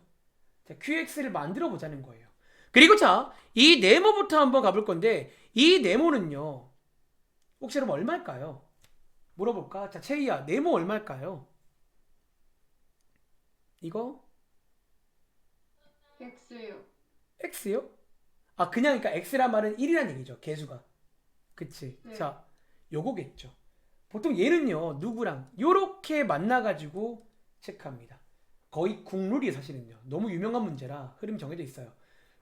A: 자, QX를 만들어 보자는 거예요. 그리고 자, 이 네모부터 한번 가볼 건데 이 네모는요. 혹시 여러분 얼마일까요? 물어볼까? 자, 채희야, 네모 얼마일까요? 이거?
B: X요.
A: X요? 아, 그냥 그러니까 X란 말은 1이란 얘기죠. 개수가. 그치?
B: 네.
A: 자, 요거겠죠. 보통 얘는요. 누구랑 요렇게 만나가지고 체크합니다. 거의 국룰이에요. 사실은요. 너무 유명한 문제라 흐름이 정해져 있어요.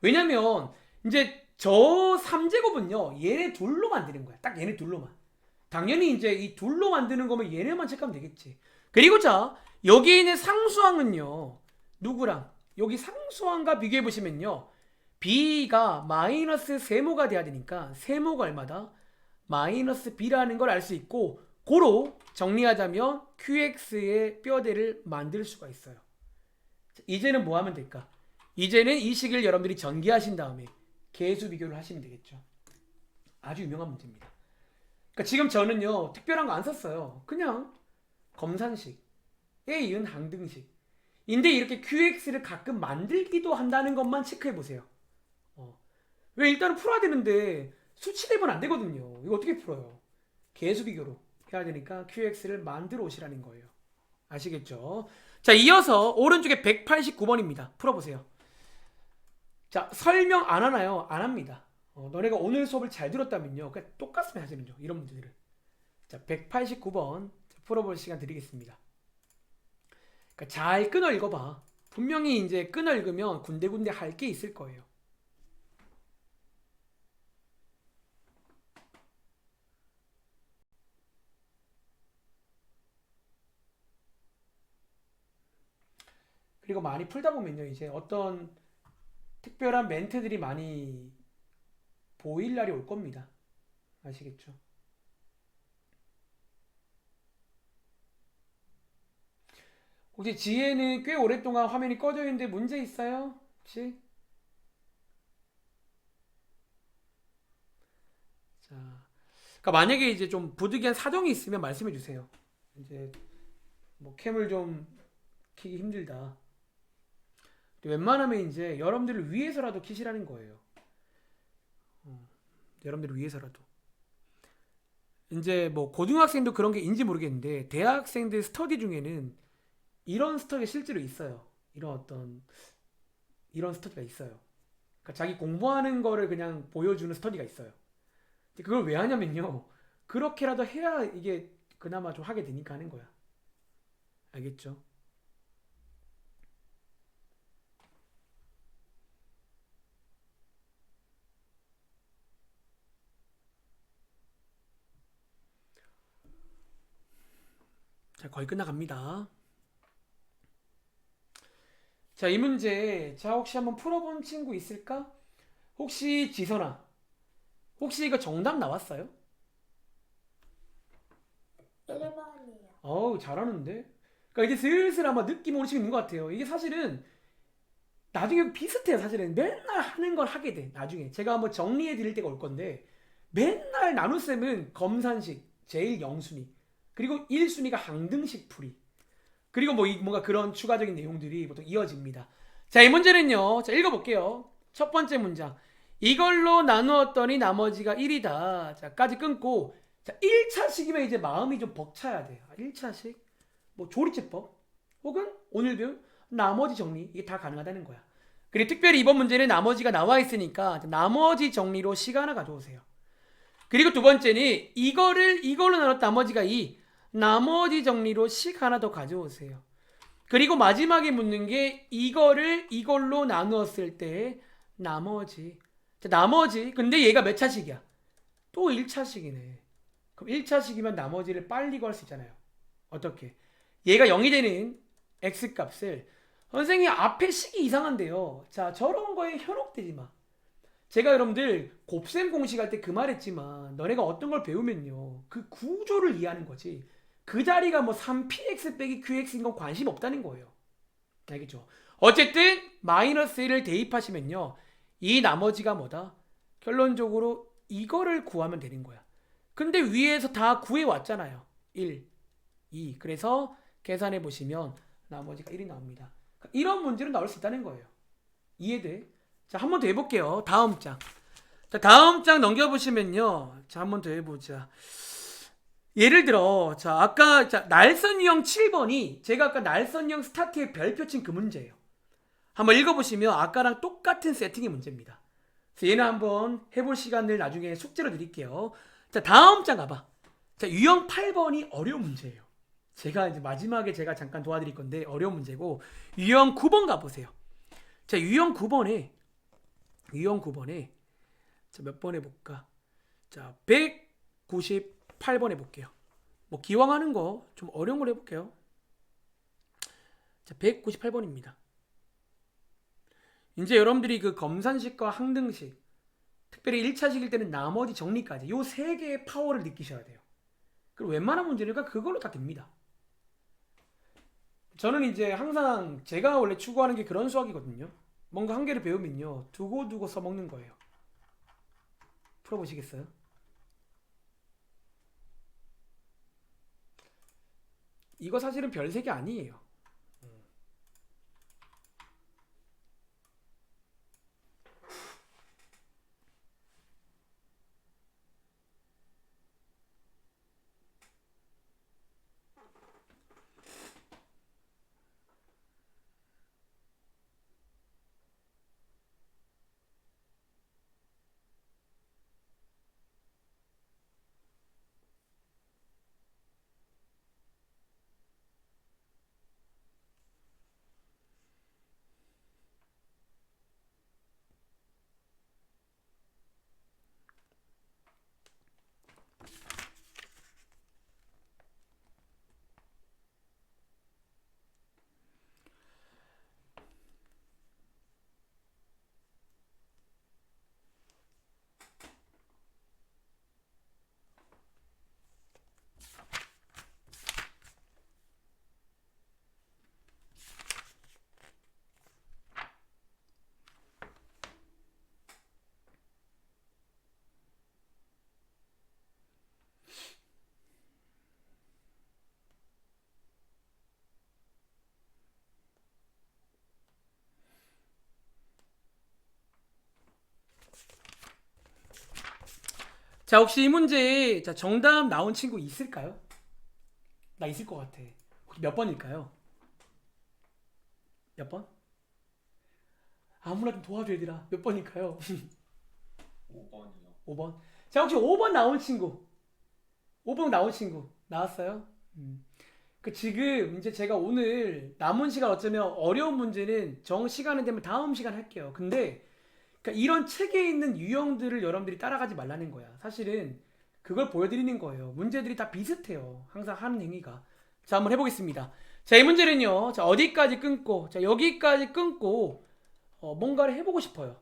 A: 왜냐면 이제 저 3제곱은요. 얘네 둘로 만드는 거야. 딱 얘네 둘로만. 당연히 이제 이 둘로 만드는 거면 얘네만 체크하면 되겠지. 그리고 자, 여기 있는 상수항은요. 누구랑? 여기 상수항과 비교해 보시면요. b가 마이너스 세모가 돼야 되니까 세모가 얼마다? 마이너스 b라는 걸 알 수 있고 고로 정리하자면 qx의 뼈대를 만들 수가 있어요. 이제는 뭐 하면 될까? 이제는 이 식을 여러분들이 전개하신 다음에 계수 비교를 하시면 되겠죠. 아주 유명한 문제입니다. 그러니까 지금 저는요 특별한 거 안 썼어요. 그냥 검산식, A은 항등식. 인데 이렇게 QX를 가끔 만들기도 한다는 것만 체크해 보세요. 왜 일단은 풀어야 되는데 수치 대입은 안 되거든요. 이거 어떻게 풀어요? 계수 비교로 해야 되니까 QX를 만들어 오시라는 거예요. 아시겠죠? 자, 이어서 오른쪽에 189번입니다. 풀어보세요. 자, 설명 안 하나요? 안 합니다. 너네가 오늘 수업을 잘 들었다면요. 그냥 똑같으면 하시는죠. 이런 문제들을. 자, 189번 풀어볼 시간 드리겠습니다. 그러니까 잘 끊어 읽어봐. 분명히 이제 끊어 읽으면 군데군데 할 게 있을 거예요. 그리고 많이 풀다 보면요. 이제 어떤 특별한 멘트들이 많이 보일 날이 올 겁니다. 아시겠죠? 혹시 지혜는 꽤 오랫동안 화면이 꺼져 있는데 문제 있어요? 혹시? 자, 그러니까 만약에 이제 좀 부득이한 사정이 있으면 말씀해 주세요. 이제 뭐 캠을 좀 키기 힘들다. 웬만하면 이제 여러분들을 위해서라도 키시라는 거예요. 여러분들을 위해서라도. 이제 뭐 고등학생도 그런 게 있는지 모르겠는데 대학생들 스터디 중에는 이런 스터디가 실제로 있어요. 이런 스터디가 있어요. 그러니까 자기 공부하는 거를 그냥 보여주는 스터디가 있어요. 근데 그걸 왜 하냐면요. 그렇게라도 해야 이게 그나마 좀 하게 되니까 하는 거야. 알겠죠? 자, 거의 끝나갑니다. 자, 이 문제, 자, 혹시 한번 풀어본 친구 있을까? 혹시 지선아, 혹시 이거 정답 나왔어요?
B: 1번이요.
A: 어우, 잘하는데? 그러니까 이제 슬슬 아마 느낌 오시고 있는 것 같아요. 이게 사실은 나중에 비슷해요. 사실은 맨날 하는 걸 하게 돼. 나중에 제가 한번 정리해 드릴 때가 올 건데 맨날 나눗셈은 검산식 제일 0순위 그리고 1순위가 항등식 풀이 그리고 뭐 뭔가 그런 추가적인 내용들이 보통 이어집니다. 자, 이 문제는요. 자, 읽어볼게요. 첫 번째 문장. 이걸로 나누었더니 나머지가 1이다. 자, 까지 끊고 자, 1차식이면 이제 마음이 좀 벅차야 돼요. 1차식 뭐 조리제법 혹은 오늘 배운 나머지 정리 이게 다 가능하다는 거야. 그리고 특별히 이번 문제는 나머지가 나와 있으니까 나머지 정리로 시간을 가져오세요. 그리고 두 번째는 이걸로 나눴다 나머지가 2 나머지 정리로 식 하나 더 가져오세요. 그리고 마지막에 묻는 게 이걸로 나누었을 때 나머지 자, 나머지 근데 얘가 몇 차식이야? 또 1차식이네. 그럼 1차식이면 나머지를 빨리 구할 수 있잖아요. 어떻게? 얘가 0이 되는 x값을 선생님 앞에 식이 이상한데요. 자, 저런 거에 현혹되지 마. 제가 여러분들 곱셈 공식할 때 그 말했지만 너네가 어떤 걸 배우면요. 그 구조를 이해하는 거지. 그 자리가 뭐 3px 빼기 qx인 건 관심 없다는 거예요. 알겠죠? 어쨌든 마이너스 1을 대입하시면요. 이 나머지가 뭐다? 결론적으로 이거를 구하면 되는 거야. 근데 위에서 다 구해왔잖아요. 1, 2. 그래서 계산해 보시면 나머지가 1이 나옵니다. 이런 문제로 나올 수 있다는 거예요. 이해돼? 자, 한 번 더 해볼게요. 다음 장. 자, 다음 장 넘겨보시면요. 자, 한 번 더 해보자. 예를 들어, 자, 아까 날선 유형 7번이 제가 아까 날선 유형 스타트에 별표 친 그 문제예요. 한번 읽어보시면 아까랑 똑같은 세팅의 문제입니다. 그래서 얘는 한번 해볼 시간을 나중에 숙제로 드릴게요. 자, 다음 장 가봐. 자, 유형 8번이 어려운 문제예요. 제가 이제 마지막에 제가 잠깐 도와드릴 건데 어려운 문제고 유형 9번 가보세요. 자, 유형 9번에 자, 몇 번 해볼까? 자, 198번 해볼게요. 뭐 기왕 하는 거 좀 어려운 걸 해볼게요. 자, 198번입니다. 이제 여러분들이 그 검산식과 항등식 특별히 1차식일 때는 나머지 정리까지 요 세 개의 파워를 느끼셔야 돼요. 그리고 웬만한 문제니까 그걸로 다 됩니다. 저는 이제 항상 제가 원래 추구하는 게 그런 수학이거든요. 뭔가 한 개를 배우면요. 두고 써먹는 거예요. 풀어보시겠어요? 이거 사실은 별색이 아니에요. 자, 혹시 이 문제에 정답 나온 친구 있을까요? 나 있을 것 같아. 혹시 몇 번일까요? 몇 번? 아무나 좀 도와줘 얘들아. 몇 번일까요?
C: 5번이요.
A: 5번. 자, 혹시 5번 나온 친구? 5번 나온 친구 나왔어요? 그 지금 이제 제가 오늘 남은 시간 어쩌면 어려운 문제는 정 시간이 되면 다음 시간 할게요. 근데 그러니까 이런 책에 있는 유형들을 여러분들이 따라가지 말라는 거야. 사실은 그걸 보여드리는 거예요. 문제들이 다 비슷해요. 항상 하는 행위가. 자, 한번 해보겠습니다. 자, 이 문제는요. 자, 어디까지 끊고, 자, 여기까지 끊고 뭔가를 해보고 싶어요.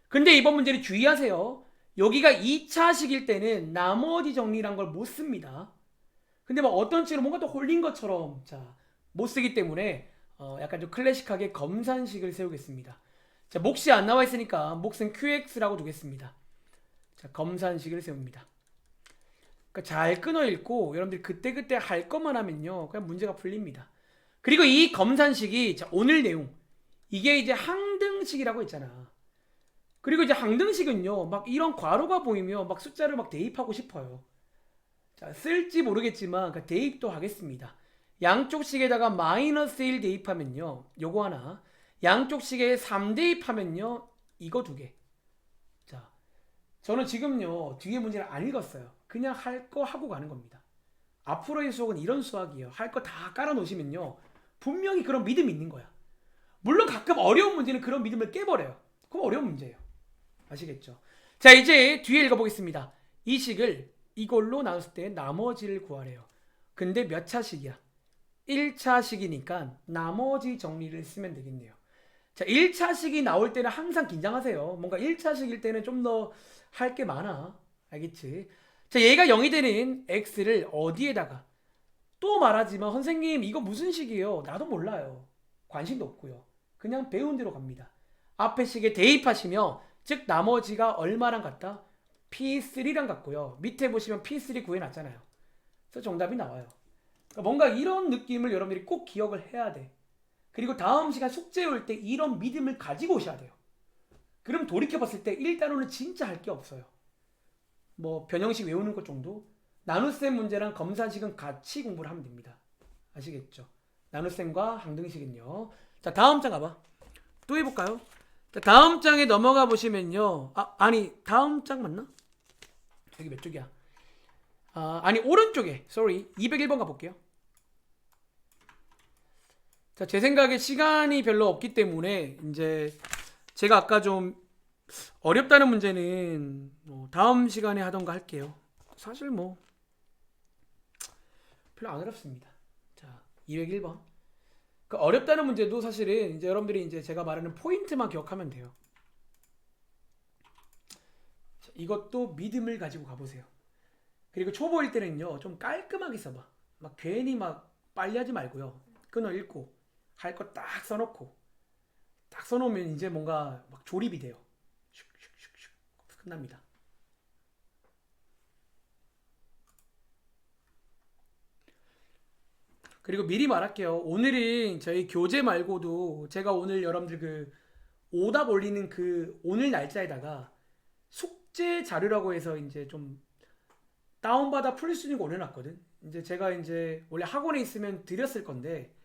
A: 근데 이번 문제는 주의하세요. 여기가 2차식일 때는 나머지 정리란 걸 못 씁니다. 근데 막 어떤 식으로 뭔가 또 홀린 것처럼 자, 못 쓰기 때문에 약간 좀 클래식하게 검산식을 세우겠습니다. 자, 몫이 안 나와 있으니까 몫은 QX라고 두겠습니다. 자, 검산식을 세웁니다. 그러니까 잘 끊어 읽고 여러분들이 그때그때 할 것만 하면요. 그냥 문제가 풀립니다. 그리고 이 검산식이 자, 오늘 내용 이게 이제 항등식이라고 했잖아. 그리고 이제 항등식은요. 막 이런 괄호가 보이면 막 숫자를 막 대입하고 싶어요. 자, 쓸지 모르겠지만 그 대입도 하겠습니다. 양쪽 식에다가 마이너스 1 대입하면요. 요거 하나. 양쪽 식에 3 대입하면요. 이거 두 개. 자, 저는 지금요. 뒤에 문제를 안 읽었어요. 그냥 할 거 하고 가는 겁니다. 앞으로의 수학은 이런 수학이에요. 할 거 다 깔아 놓으시면요. 분명히 그런 믿음이 있는 거야. 물론 가끔 어려운 문제는 그런 믿음을 깨버려요. 그럼 어려운 문제예요. 아시겠죠? 자, 이제 뒤에 읽어보겠습니다. 이 식을 이걸로 나눴을 때 나머지를 구하래요. 근데 몇 차식이야? 1차식이니까 나머지 정리를 쓰면 되겠네요. 자, 1차식이 나올 때는 항상 긴장하세요. 뭔가 1차식일 때는 좀 더 할 게 많아. 알겠지? 자, 얘가 0이 되는 x를 어디에다가 또 말하지만 선생님 이거 무슨 식이에요? 나도 몰라요. 관심도 없고요. 그냥 배운 대로 갑니다. 앞에 식에 대입하시며 즉 나머지가 얼마랑 같다? P3랑 같고요. 밑에 보시면 P3 구해놨잖아요. 그래서 정답이 나와요. 그러니까 뭔가 이런 느낌을 여러분들이 꼭 기억을 해야 돼. 그리고 다음 시간 숙제 올 때 이런 믿음을 가지고 오셔야 돼요. 그럼 돌이켜봤을 때 1단원은 진짜 할 게 없어요. 뭐 변형식 외우는 것 정도? 나눗셈 문제랑 검산식은 같이 공부를 하면 됩니다. 아시겠죠? 나눗셈과 항등식은요. 자, 다음 장 가봐. 또 해볼까요? 자, 다음 장에 넘어가 보시면요. 아니 다음 장 맞나? 여기 몇 쪽이야? 아니 오른쪽에 sorry 201번 가볼게요. 자, 제 생각에 시간이 별로 없기 때문에 이제 제가 아까 좀 어렵다는 문제는 뭐 다음 시간에 하던가 할게요. 사실 뭐 별로 안 어렵습니다. 자, 201번. 그 어렵다는 문제도 사실은 이제 여러분들이 이제 제가 말하는 포인트만 기억하면 돼요. 자, 이것도 믿음을 가지고 가보세요. 그리고 초보일 때는요, 좀 깔끔하게 써봐. 막 괜히 막 빨리 하지 말고요. 끊어 읽고 할 거 딱 써놓고 딱 써놓으면 이제 뭔가 막 조립이 돼요. 슉슉슉슉 끝납니다. 그리고 미리 말할게요. 오늘은 저희 교재 말고도 제가 오늘 여러분들 그 오답 올리는 그 오늘 날짜에다가 숙제 자료라고 해서 이제 좀 다운받아 풀 수 있는 거 올려놨거든. 이제 제가 이제 원래 학원에 있으면 드렸을 건데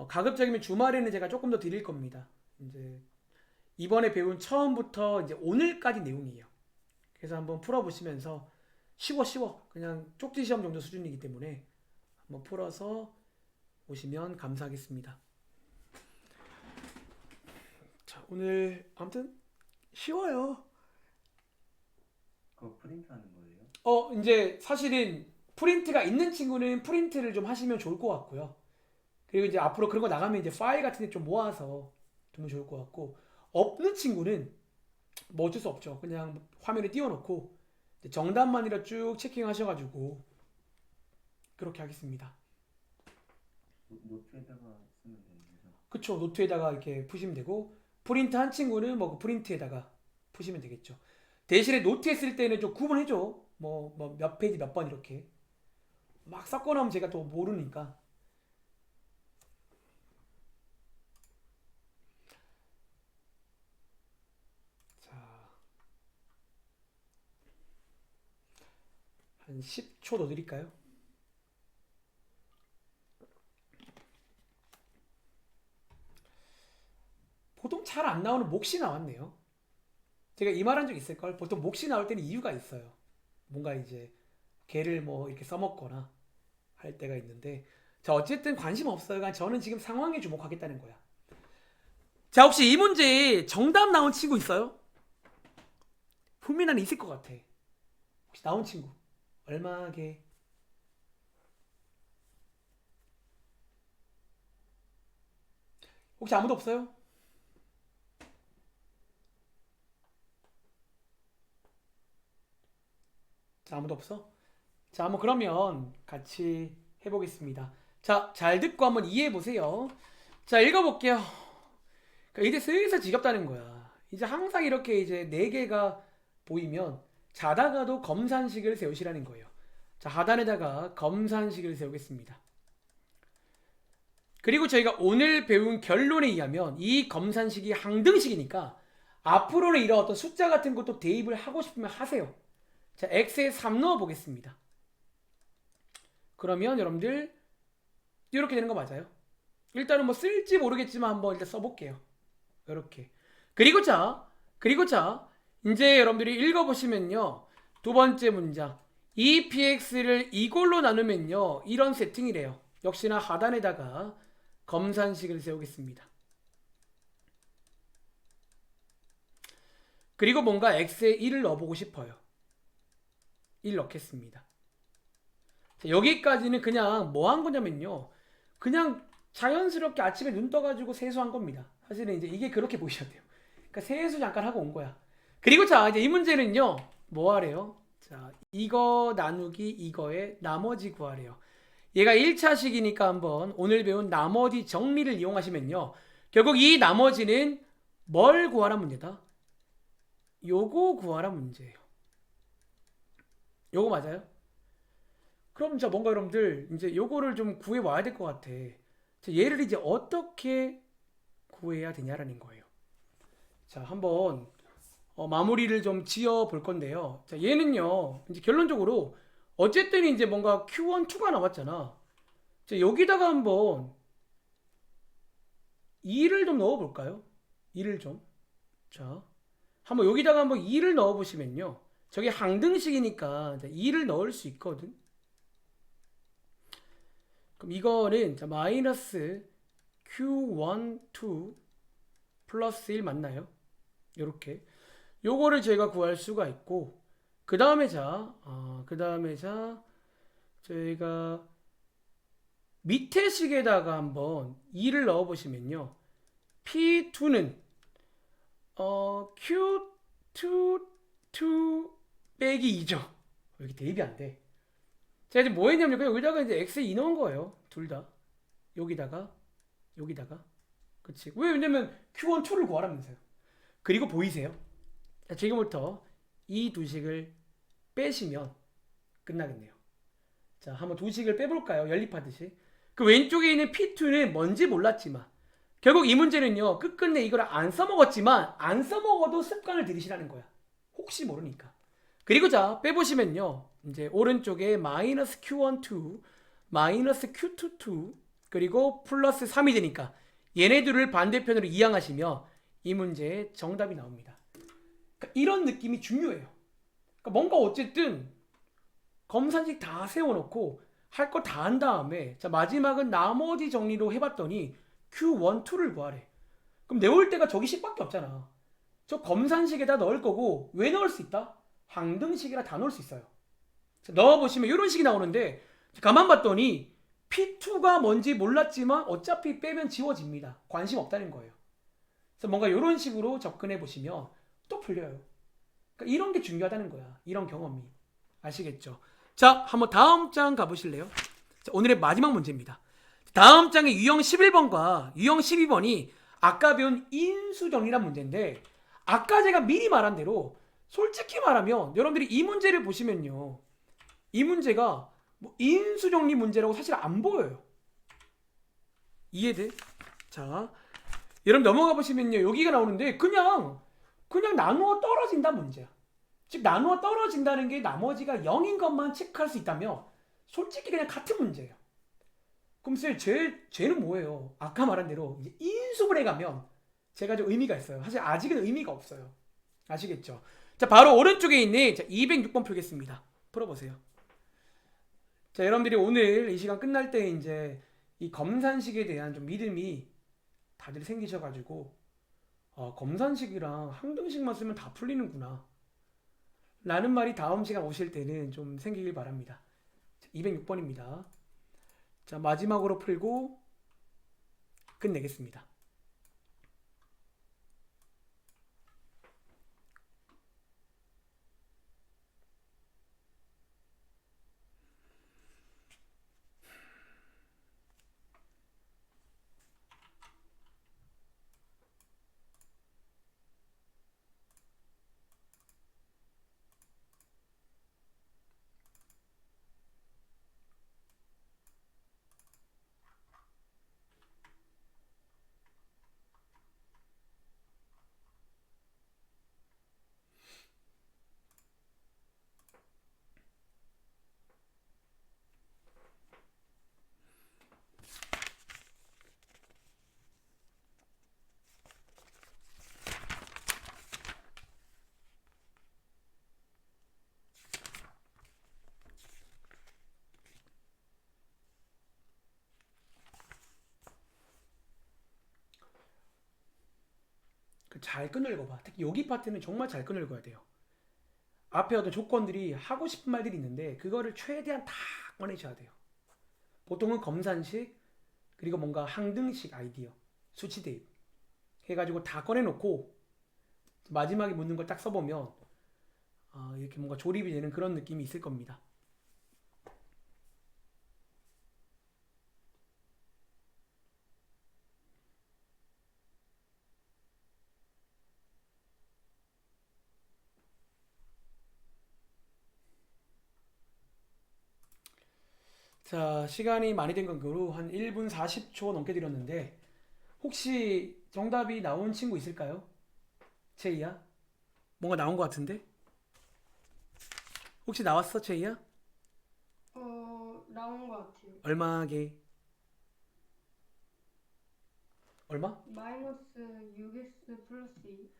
A: 가급적이면 주말에는 제가 조금 더 드릴 겁니다. 이제 이번에 배운 처음부터 이제 오늘까지 내용이에요. 그래서 한번 풀어보시면서 쉬워 그냥 쪽지 시험 정도 수준이기 때문에 한번 풀어서 오시면 감사하겠습니다. 자, 오늘 아무튼 쉬워요.
C: 그거 프린트하는 거예요?
A: 이제 사실은 프린트가 있는 친구는 프린트를 좀 하시면 좋을 것 같고요. 그리고 이제 앞으로 그런 거 나가면 이제 파일 같은 데 좀 모아서 두면 좋을 것 같고, 없는 친구는 뭐 어쩔 수 없죠. 그냥 화면에 띄워놓고 정답만이라 쭉 체킹하셔가지고 그렇게 하겠습니다.
C: 노트에다가 쓰면 되는 거죠?
A: 그쵸. 노트에다가 이렇게 푸시면 되고, 프린트 한 친구는 뭐 그 프린트에다가 푸시면 되겠죠. 대신에 노트에 쓸 때는 좀 구분해줘. 뭐 몇 페이지 몇 번 이렇게 막 섞어 나오면 제가 또 모르니까. 자, 한 10초 더 드릴까요? 보통 잘 안 나오는 몫이 나왔네요. 제가 이 말 한 적 있을걸? 보통 몫이 나올 때는 이유가 있어요. 뭔가 이제 개를 뭐 이렇게 써먹거나 할 때가 있는데, 자, 어쨌든 관심 없어요. 그냥 저는 지금 상황에 주목하겠다는 거야. 자, 혹시 이 문제에 정답 나온 친구 있어요? 분명히 나는 있을 것 같아. 혹시 나온 친구 얼마게? 혹시 아무도 없어요? 자, 아무도 없어? 자, 한번 그러면 같이 해보겠습니다. 자, 잘 듣고 한번 이해해 보세요. 자, 읽어볼게요. 그러니까 이제 슬슬 지겹다는 거야. 이제 항상 이렇게 이제 네 개가 보이면 자다가도 검산식을 세우시라는 거예요. 자, 하단에다가 검산식을 세우겠습니다. 그리고 저희가 오늘 배운 결론에 의하면 이 검산식이 항등식이니까 앞으로는 이런 어떤 숫자 같은 것도 대입을 하고 싶으면 하세요. 자, x에 3 넣어 보겠습니다. 그러면 여러분들 이렇게 되는 거 맞아요? 일단은 뭐 쓸지 모르겠지만 한번 일단 써볼게요. 이렇게. 그리고 자, 이제 여러분들이 읽어보시면요. 두 번째 문장. 이 px를 이걸로 나누면요. 이런 세팅이래요. 역시나 하단에다가 검산식을 세우겠습니다. 그리고 뭔가 x에 1을 넣어보고 싶어요. 1 넣겠습니다. 자, 여기까지는 그냥 뭐 한 거냐면요. 그냥 자연스럽게 아침에 눈 떠가지고 세수한 겁니다. 사실은 이제 이게 그렇게 보이셔야 돼요. 그러니까 세수 잠깐 하고 온 거야. 그리고 자, 이제 이 문제는요. 뭐 하래요? 자, 이거 나누기 이거의 나머지 구하래요. 얘가 1차식이니까 한번 오늘 배운 나머지 정리를 이용하시면요. 결국 이 나머지는 뭘 구하라 문제다? 요거 구하라 문제예요. 요거 맞아요? 그럼 자 뭔가 여러분들 이제 요거를 좀 구해 와야 될 것 같아. 자, 얘를 이제 어떻게 구해야 되냐라는 거예요. 자, 한번 마무리를 좀 지어 볼 건데요. 자, 얘는요. 이제 결론적으로 어쨌든 이제 뭔가 Q1, 2가 나왔잖아. 자, 여기다가 한번 2를 좀 넣어 볼까요? 2를 좀. 자, 한번 여기다가 한번 2를 넣어 보시면요. 저게 항등식이니까 2를 넣을 수 있거든. 그럼 이거는 자, 마이너스 Q1, 2 플러스 1 맞나요? 요렇게. 요거를 제가 구할 수가 있고 그 다음에 저희가 밑에 식에다가 한번 2를 넣어 보시면요. P2는 Q2 2 빼기 2죠. 여기 대입이 안 돼. 제가 지금 뭐 했냐면 여기다가 이제 x에 2 넣은 거예요. 둘 다. 여기다가 그치. 왜냐면 Q1, 2를 구하라면서요. 그리고 보이세요? 자, 지금부터 이 두 식을 빼시면 끝나겠네요. 자, 한번 두 식을 빼볼까요? 연립하듯이. 그 왼쪽에 있는 P2는 뭔지 몰랐지만 결국 이 문제는요. 끝끝내 이걸 안 써먹었지만 안 써먹어도 습관을 들이시라는 거야. 혹시 모르니까. 그리고 자 빼보시면요. 이제 오른쪽에 마이너스 Q1, 2 마이너스 Q2, 2 그리고 플러스 3이 되니까 얘네들을 반대편으로 이항하시면 이 문제의 정답이 나옵니다. 그러니까 이런 느낌이 중요해요. 그러니까 뭔가 어쨌든 검산식 다 세워놓고 할 거 다 한 다음에 자 마지막은 나머지 정리로 해봤더니 Q1, 2를 구하래. 그럼 내올 때가 저기 식밖에 없잖아. 저 검산식에다 넣을 거고 왜 넣을 수 있다? 항등식이라 다 넣을 수 있어요. 자, 넣어보시면 이런 식이 나오는데 가만 봤더니 P2가 뭔지 몰랐지만 어차피 빼면 지워집니다. 관심 없다는 거예요. 그래서 뭔가 이런 식으로 접근해 보시면 또 풀려요. 그러니까 이런 게 중요하다는 거야. 이런 경험이. 아시겠죠? 자, 한번 다음 장 가보실래요? 자, 오늘의 마지막 문제입니다. 다음 장의 유형 11번과 유형 12번이 아까 배운 인수정리란 문제인데 아까 제가 미리 말한 대로 솔직히 말하면 여러분들이 이 문제를 보시면요. 이 문제가 뭐 인수정리 문제라고 사실 안 보여요. 이해돼? 자, 여러분 넘어가 보시면요. 여기가 나오는데 그냥 나누어 떨어진다 문제야. 즉 나누어 떨어진다는 게 나머지가 0인 것만 체크할 수 있다면 솔직히 그냥 같은 문제예요. 그럼 쌤, 쟤는 뭐예요? 아까 말한 대로 이제 인수분 해가면 제가 좀 의미가 있어요. 사실 아직은 의미가 없어요. 아시겠죠? 자, 바로 오른쪽에 있는 206번 풀겠습니다. 풀어보세요. 자, 여러분들이 오늘 이 시간 끝날 때 이제 이 검산식에 대한 좀 믿음이 다들 생기셔가지고 검산식이랑 항등식만 쓰면 다 풀리는구나 라는 말이 다음 시간 오실 때는 좀 생기길 바랍니다. 206번입니다. 자, 마지막으로 풀고 끝내겠습니다. 잘 끈을 읽어봐. 특히 여기 파트는 정말 잘 끈을 읽어야 돼요. 앞에 어떤 조건들이 하고 싶은 말들이 있는데 그거를 최대한 다 꺼내셔야 돼요. 보통은 검산식 그리고 뭔가 항등식 아이디어 수치 대입 해가지고 다 꺼내놓고 마지막에 묻는 걸 딱 써보면 이렇게 뭔가 조립이 되는 그런 느낌이 있을 겁니다. 자, 시간이 많이 된 관계로 한 1분 40초 넘게 드렸는데 혹시 정답이 나온 친구 있을까요? 제이야? 뭔가 나온 것 같은데? 혹시 나왔어, 제이야?
D: 나온 것 같아요.
A: 얼마게? 얼마?
D: 마이너스 6x 플러스 2.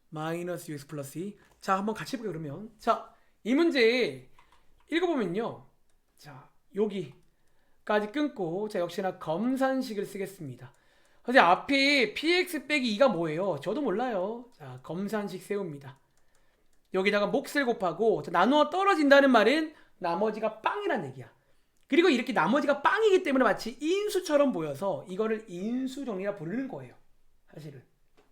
A: 마이너스 6x 플러스 2. 자, 한번 같이 해볼게요, 그러면. 자, 이 문제 읽어보면요. 자, 여기까지 끊고, 자, 역시나 검산식을 쓰겠습니다. 근데 앞에 px 빼기 2가 뭐예요? 저도 몰라요. 자, 검산식 세웁니다. 여기다가 몫을 곱하고, 자, 나누어 떨어진다는 말은 나머지가 빵이란 얘기야. 그리고 이렇게 나머지가 빵이기 때문에 마치 인수처럼 보여서 이거를 인수 정리라 부르는 거예요. 사실은.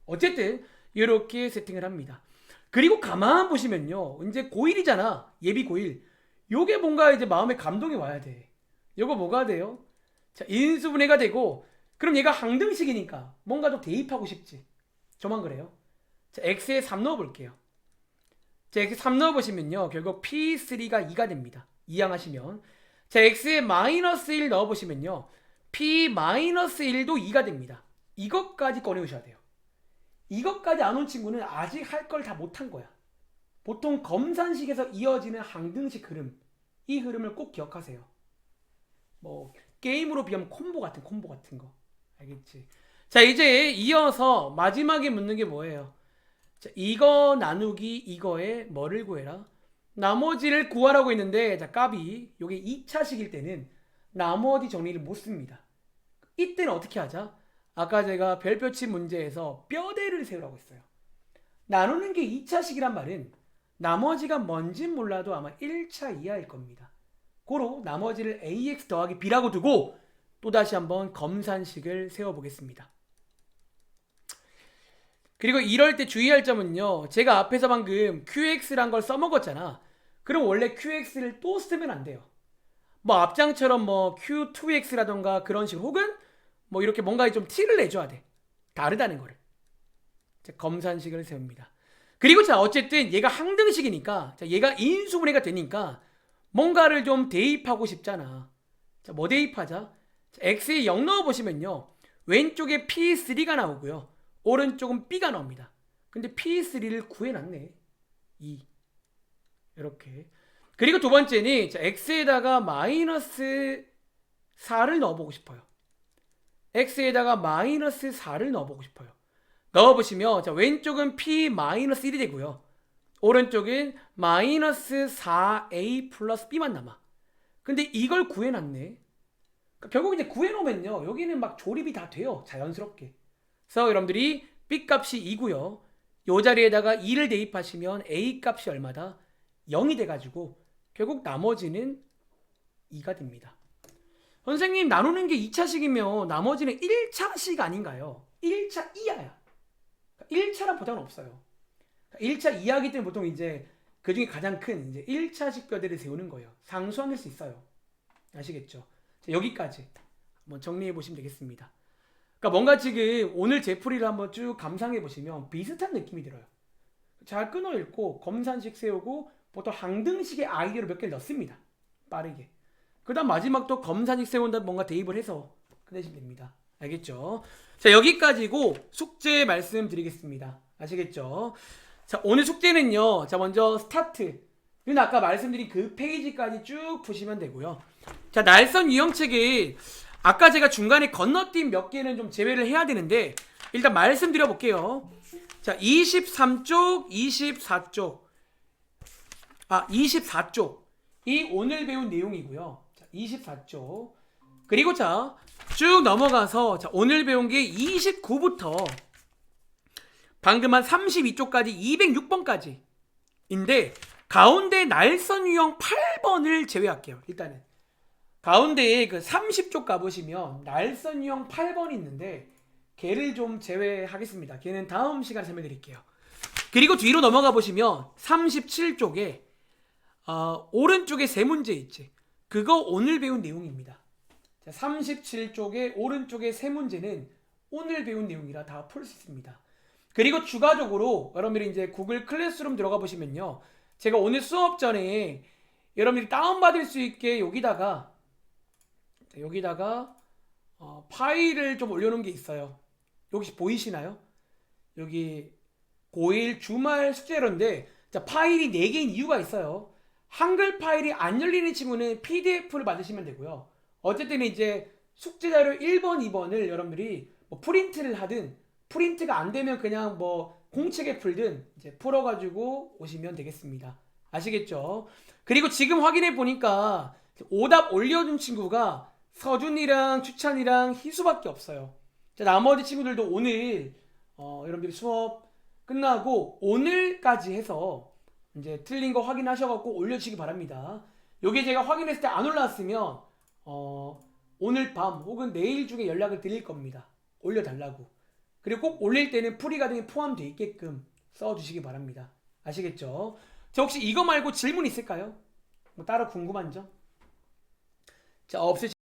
A: 어쨌든 이렇게 세팅을 합니다. 그리고 가만 보시면요. 이제 고1이잖아. 예비 고1. 요게 뭔가 이제 마음에 감동이 와야 돼. 요거 뭐가 돼요? 자, 인수분해가 되고 그럼 얘가 항등식이니까 뭔가 좀 대입하고 싶지. 저만 그래요. 자, x에 3 넣어볼게요. 자, x 3 넣어보시면요. 결국 p3가 2가 됩니다. 이항하시면. 자, x에 마이너스 1 넣어보시면요. p-1도 2가 됩니다. 이것까지 꺼내오셔야 돼요. 이것까지 안 온 친구는 아직 할 걸 다 못한 거야. 보통 검산식에서 이어지는 항등식 흐름, 이 흐름을 꼭 기억하세요. 뭐 게임으로 비하면 콤보 같은 거. 알겠지? 자, 이제 이어서 마지막에 묻는 게 뭐예요? 자, 이거 나누기 이거에 뭐를 구해라? 나머지를 구하라고 했는데, 자, 까비. 요게 2차식일 때는 나머지 정리를 못 씁니다. 이때는 어떻게 하자? 아까 제가 별표치 문제에서 뼈대를 세우라고 했어요. 나누는 게 2차식이란 말은 나머지가 뭔진 몰라도 아마 1차 이하일 겁니다. 고로 나머지를 ax 더하기 b라고 두고 또다시 한번 검산식을 세워보겠습니다. 그리고 이럴 때 주의할 점은요. 제가 앞에서 방금 qx란 걸 써먹었잖아. 그럼 원래 qx를 또 쓰면 안 돼요. 뭐 앞장처럼 뭐 q2x라던가 그런 식으로 혹은 뭐 이렇게 뭔가 좀 티를 내줘야 돼. 다르다는 거를. 자, 검산식을 세웁니다. 그리고 자, 어쨌든 얘가 항등식이니까 자, 얘가 인수분해가 되니까 뭔가를 좀 대입하고 싶잖아. 자, 뭐 대입하자? 자, x에 0 넣어보시면요. 왼쪽에 p3가 나오고요. 오른쪽은 b가 나옵니다. 근데 p3를 구해놨네. 2. 이렇게. 그리고 두 번째는 자, x에다가 마이너스 4를 넣어보고 싶어요. x에다가 마이너스 4를 넣어보고 싶어요. 넣어보시면 자, 왼쪽은 p-1이 되고요. 오른쪽은 마이너스 4a 플러스 b만 남아. 근데 이걸 구해놨네. 그러니까 결국 이제 구해놓으면요. 여기는 막 조립이 다 돼요. 자연스럽게. 그래서 여러분들이 b 값이 2고요. 이 자리에다가 2를 대입하시면 a 값이 얼마다? 0이 돼가지고 결국 나머지는 2가 됩니다. 선생님 나누는 게 2차식이면 나머지는 1차식 아닌가요? 1차 이하야. 1차란 보장은 없어요. 1차 이하기 때문에 보통 이제 그 중에 가장 큰 이제 1차식 뼈대를 세우는 거예요. 상수항일 수 있어요. 아시겠죠? 자, 여기까지 한번 정리해 보시면 되겠습니다. 그러니까 뭔가 지금 오늘 제풀이를 한번 쭉 감상해 보시면 비슷한 느낌이 들어요. 잘 끊어 읽고 검산식 세우고 보통 항등식의 아이디어를 몇 개를 넣습니다. 빠르게. 그 다음 마지막 또 검산식 세운다 뭔가 대입을 해서 끝내시면 됩니다. 알겠죠? 자, 여기까지고 숙제 말씀드리겠습니다. 아시겠죠? 자, 오늘 숙제는요. 자, 먼저 스타트. 이건 아까 말씀드린 그 페이지까지 쭉 보시면 되고요. 자, 날선 유형책에 아까 제가 중간에 건너뛴 몇 개는 좀 제외를 해야 되는데 일단 말씀드려 볼게요. 자, 23쪽, 24쪽. 24쪽. 이 오늘 배운 내용이고요. 자, 24쪽. 그리고 자, 쭉 넘어가서 자, 오늘 배운 게 29부터 방금 한 32쪽까지 206번까지 인데 가운데 날선 유형 8번을 제외할게요. 일단은 가운데에 그 30쪽 가보시면 날선 유형 8번이 있는데 걔를 좀 제외하겠습니다. 걔는 다음 시간에 설명드릴게요. 그리고 뒤로 넘어가 보시면 37쪽에 오른쪽에 세 문제 있지. 그거 오늘 배운 내용입니다. 37쪽에 오른쪽에 세 문제는 오늘 배운 내용이라 다 풀 수 있습니다. 그리고 추가적으로 여러분들이 이제 구글 클래스룸 들어가 보시면요. 제가 오늘 수업 전에 여러분들이 다운받을 수 있게 여기다가 파일을 좀 올려놓은 게 있어요. 혹시 보이시나요? 여기 고1 주말 숙제로인데 파일이 4개인 이유가 있어요. 한글 파일이 안 열리는 친구는 PDF를 받으시면 되고요. 어쨌든 이제 숙제 자료 1번, 2번을 여러분들이 뭐 프린트를 하든 프린트가 안 되면 그냥 뭐 공책에 풀든 이제 풀어가지고 오시면 되겠습니다. 아시겠죠? 그리고 지금 확인해 보니까 오답 올려준 친구가 서준이랑 추찬이랑 희수밖에 없어요. 자, 나머지 친구들도 오늘 여러분들이 수업 끝나고 오늘까지 해서 이제 틀린 거 확인하셔갖고 올려주시기 바랍니다. 요게 제가 확인했을 때 안 올라왔으면 오늘 밤 혹은 내일 중에 연락을 드릴 겁니다. 올려달라고. 그리고 꼭 올릴 때는 풀이가 등에 포함되어 있게끔 써주시기 바랍니다. 아시겠죠? 자, 혹시 이거 말고 질문 있을까요? 뭐 따로 궁금한 점? 자, 없으시